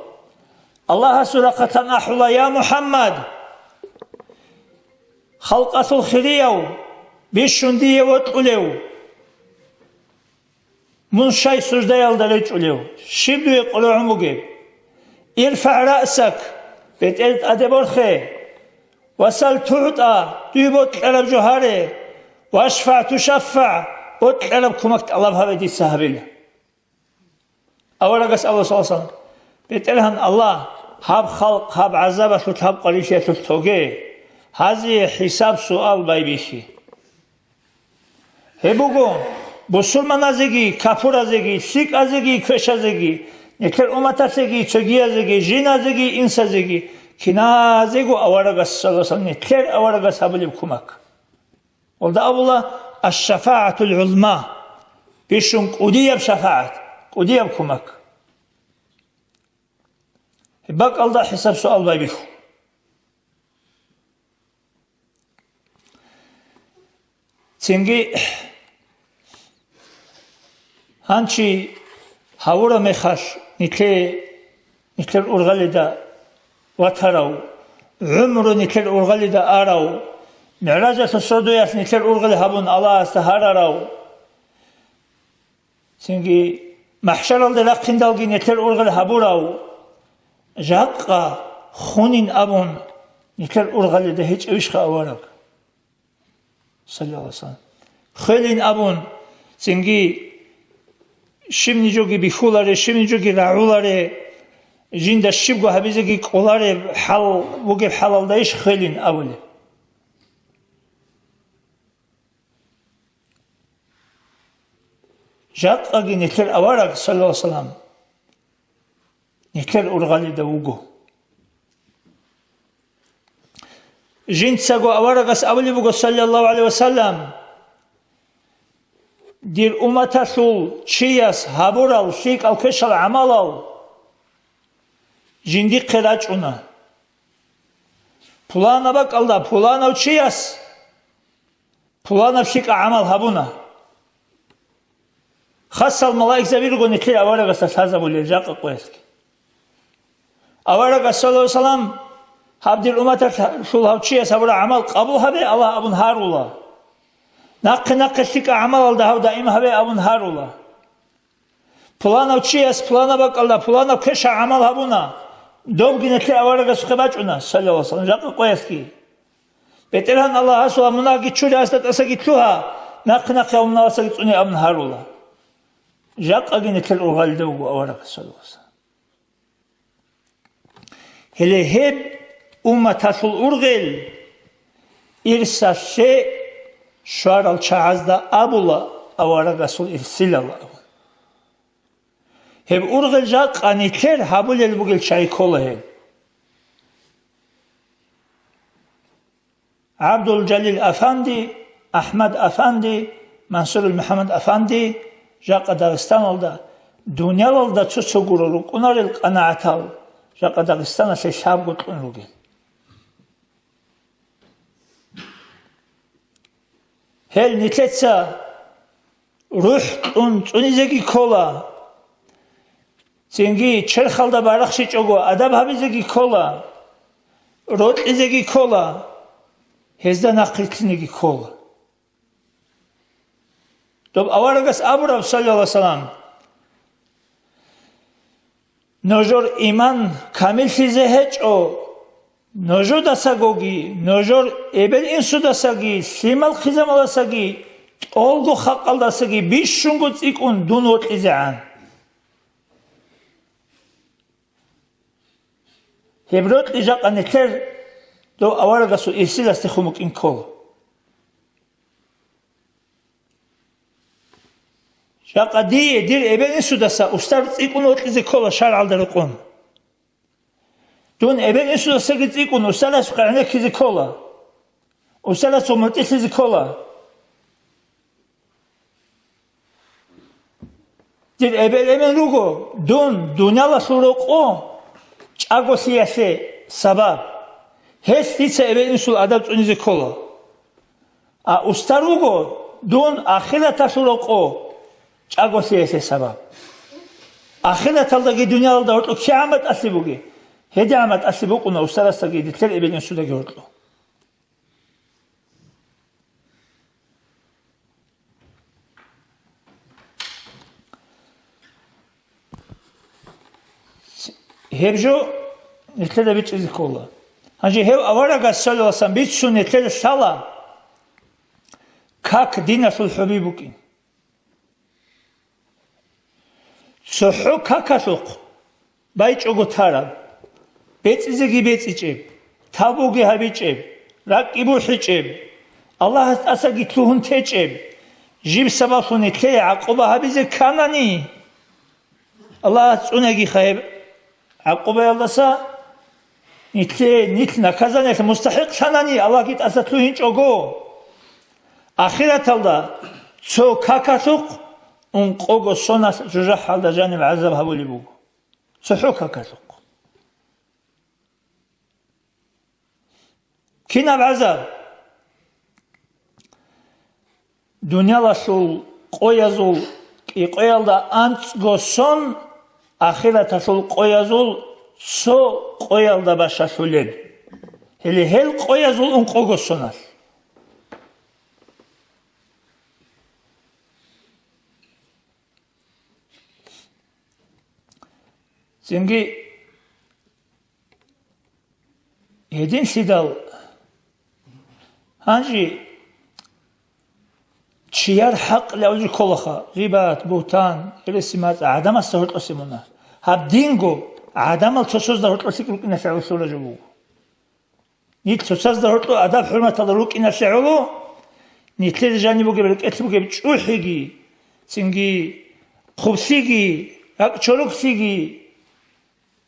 الله سرقتن احولا یا محمد خلقت الخریو بیشوندیه وط اولیو منشای سجده یلدریج اولیو شیبدوی قلوعمو گیب ارفع رأسك بتقلت أدبرخي وسل تعطى دويبوت قلب جوهري واشفع تشفع بوت قلب كمكت الله بها بدي سهبيل أولا قس الله صلى الله عليه وسلم بتقلهن الله هاب خلق هاب عذاب شوت هاب قريشة تلتوغي هذه حساب سؤال بايبيشي هبوغون بسلمان ازگی کافر ازگی سیک ازگی کش ازگی نکر امت ازگی چگی ازگی جین ازگی انس ازگی کنا ازگو آوارگس صلی الله علیه وسلم نکر آوارگس هبلیم کمک ولده اولا الشفاعة العظمى بیشون قدیب شفاعت قدیب کمک بق الله حساب سؤال بای بیخو چنگی هنچی هاورا میخش نیکل ارغلی دا وطراو عمرو نیکل ارغلی دا آراو معراجت سردویت نیکل ارغلی هبون الله است هراراو سنگی محشر الده لقین دالگی نیکل ارغلی هبوراو جاقا خونین ابون نیکل ارغلی دا هیچ اوشخ آوارک صلی الله علیه وسلم خیلین ابون سنگی şimdi jogi bixulare, şimdi jogi raulare, jinda şibgo habizegi kolare hal buge halalda iş xelin avule. Jat agi neker avarak sallallahu aleyhi ve sellem. Neker urgali da ugo. Jind sago avarak as avule bugo sallallahu aleyhi ve sellem. دير أمتشول شياس هابورال شيك أو كشل عملال جندي قراجونا بلانا بق الله بلانا وشياس بلانا شيك عمل هابونا خاص الملائكة زبيرو نكير أورا قصة هذا بولي جاق قويسك أورا قصة الله وسلام هاب دير أمتشول هاب شياس هابورا عمل قبول هبه الله أبن هارولا ناقة شيك عمل الله هاو دائما هبه أبن هارولا بلانا وشياس بلانا بق الله بلانا كش عمل هابونا دوم جنتي أورا قصة خباجونا صلى الله عليه وسلم جاق قويسك بترهن الله سوا مناقي تشوري أستاذ أساقيتلوها ناقة يومنا أساقيتوني أبن هارولا جاق أجنتي الأغال دو أورا صلى الله عليه وسلم هله هب أمتاش الأرغل إرسا شيء شوار الشعازدا أبولا أورا قصول إرسل الله هب أرغل جاق أنيتر هابول البغل شاي كوله عبد الجليل أفندي أحمد أفندي منصور المحمد أفندي جاق داغستان olda دنيا olda تسوغورو قنار القناعتال جاق داغستان شاب قطن هل نتلتسا روح تونيزگي كولا سنگي چرخالدا باراخشي چوغو ادب هابيزگي كولا روت ازگي كولا هزدا ناقلتنگي كولا Dob avaragas abrav sallallahu alaihi wasallam. Nojor iman kamil fize hecho. Nojor dasagogi, nojor ebel insu dasagi, simal khizam dasagi, olgo khaqal dasagi, bishungo tsikun dunot izan. Hebrot ijaq aneter do avaragasu isilas tekhumuk inkol. Jaqadi dir ebel insu dasa ustar tsikun otlize kola shar aldarqon. Dun ebel insu dasa tsikun ustalas qarne kizi kola. Ustalas somotlize kola. Dir ebel emen rugo dun dunyala suroqo çagosiyase sabab. Hes ditse ebel insu adab tsunize kola. A ustarugo dun akhirata suroqo çagosiyase sabab. Ahiret aldaki dünyada orta kıyamet aslibugi. Hedamet aslibukuna ustarasta giditler ebelin suda gördü. Hebjo netlere bir çizik ola. Hangi hev avaraga sallallahu bir sünnetleri sala. Kak dinasul habibuki. Sohu kakasuk. Bayçogu taram. Betsizi betsiçeb. Tabugi habiçeb. Rakibu hiçeb. Allah asa gitluhun teçeb. Jib sabahuni te aquba habize kanani. Allah tsunagi khayb. Aquba yallasa nitna kazanet mustahik sanani. Allah git asa tluhin çogo. Ahiret alda. So kakasuk. Un qogo sonas jurah halda janib azab habuli bu. Sohu kakasuk. Kinab azab. Dünyala sul qoyazul qoyalda ant goson ahireta sul qoyazul so qoyalda başa suleb. Hele hel qoyazul un qogo sonas. Çünkü hedin sidal hangi çiyar hak levci kolaha ribat buhtan iresimat adam astahut asimuna hab dingo adam al söz da hurtlasik rukina şa'u surajubu nit söz da hurtlu adab hürmet alır rukina şa'u nitler janibu gibi etbu gibi çuhigi çünkü khubsigi ak çoruksigi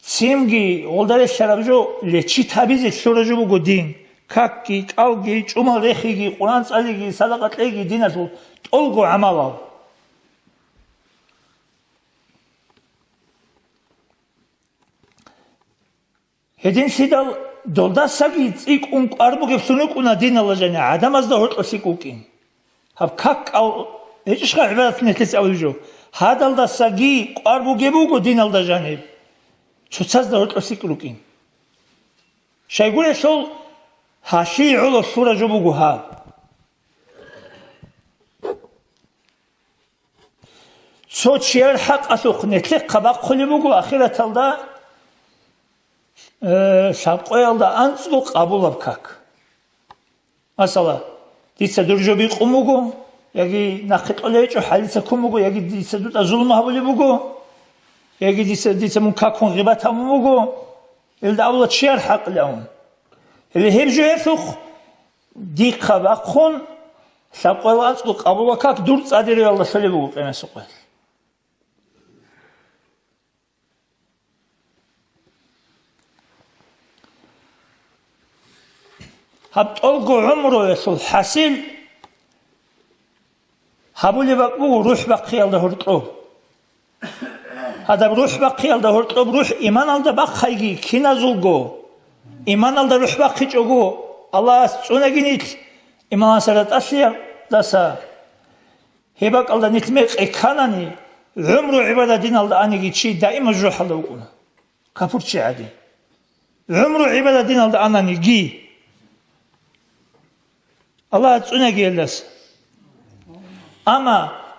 Simgi, oldare şarabjo, leçi tabize sorajubu godin, kakki, kalgi, çuma rehigi, Kur'an saligi, sadakatlegi, dinasul, olgu amalav. Hedin sidal, dolda sagi, ik arbu gefsunuk una din alacağını, adam az da hortla sikukin. Hab kak al, hiç işgal ibadet netlesi avlujo. Hadal da sagi, arbu gebu godin alacağını. Çutsaz da ortası krukin. Şeygule sol haşi ulu sura jubu guha. Soçyer hak asuk netlek kabak kulubu ahiret alda şapkoy alda ansbu kabul abkak. Masala ditse durjobi kumugu yagi nakit oleço halise kumugu yagi ditse duta zulma habulibugu. Yagi ditse mun kakun ribat hamugu. Elde avla çiyer hak leun. Ele hebjo yefuk di kabakun şapkoy ansbu kabul abkak durt adiri Allah söylebugu emesu koy. Habt olgu umru yesul hasil habuli bakbu ruh bakıyalda hurtlu. Hada ruh bakıyalda hurtlu ruh iman alda bak haygi kinazulgu. İman alda ruh bakıç ogu. Allah suna ginit iman sarat asya dasa. Hebak alda nitmek ekanani umru ibadatin alda anigi çi daima ruh alda okuna. Kapurçi adi. Umru ibadatin alda anani gi. Allah tsuna geldas. Ama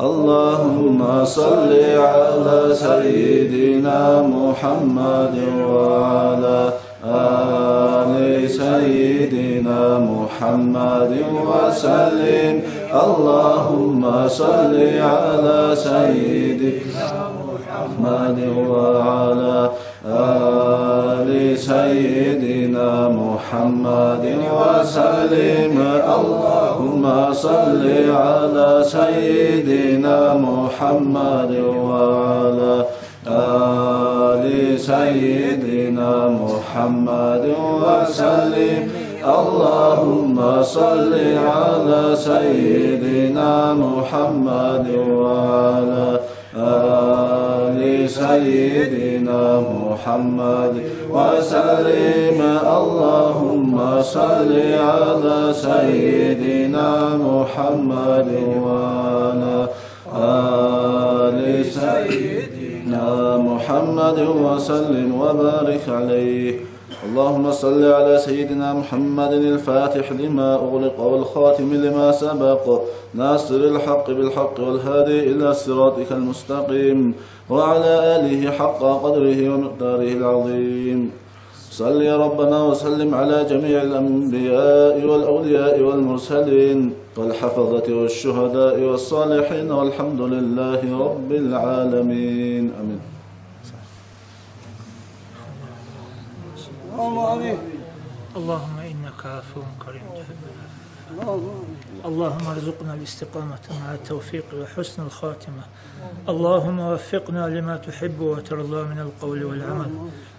اللهم صل على سيدنا محمد وعلى آل سيدنا محمد وسلم. اللهم صل على سيدنا محمد وعلى آل سيدنا محمد وسلم. اللهم صل على سيدنا محمد وعلى آل سيدنا محمد وسلم. اللهم صل على سيدنا محمد وعلى آل سيدنا محمد وسلم. اللهم صل على سيدنا محمد وعلى آل سيدنا محمد وسلم وبارك عليه. اللهم صل على سيدنا محمد الفاتح لما أغلق والخاتم لما سبق ناصر الحق بالحق والهادي إلى صراطك المستقيم وعلى آله حق قدره ومقداره العظيم. صل يا ربنا وسلم على جميع الأنبياء والأولياء والمرسلين والحفظة والشهداء والصالحين والحمد لله رب العالمين. آمين. اللهم إنك عفو كريم تحب العفو. اللهم ارزقنا الاستقامة مع التوفيق وحسن الخاتمة. اللهم وفقنا لما تحب وترضى من القول والعمل.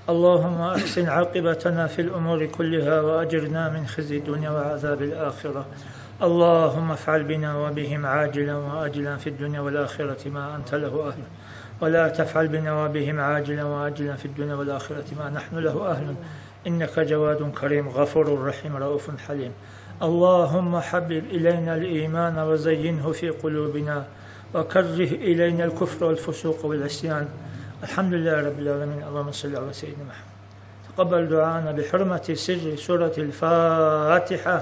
اللهم أحسن عاقبتنا في الأمور كلها وأجرنا من خزي الدنيا وعذاب الآخرة. اللهم افعل بنا وبهم عاجلا وآجلا في الدنيا والآخرة ما أنت له أهل، ولا تفعل بنا وبهم عاجلا وآجلا في الدنيا والآخرة ما نحن له أهل، إنك جواد كريم غفور رحيم رؤوف حليم. اللهم حبب إلينا الإيمان وزينه في قلوبنا وكره إلينا الكفر والفسوق والعصيان. الحمد لله رب العالمين. اللهم صل على سيدنا محمد. تقبل دعاءنا بحرمة سر سورة الفاتحة.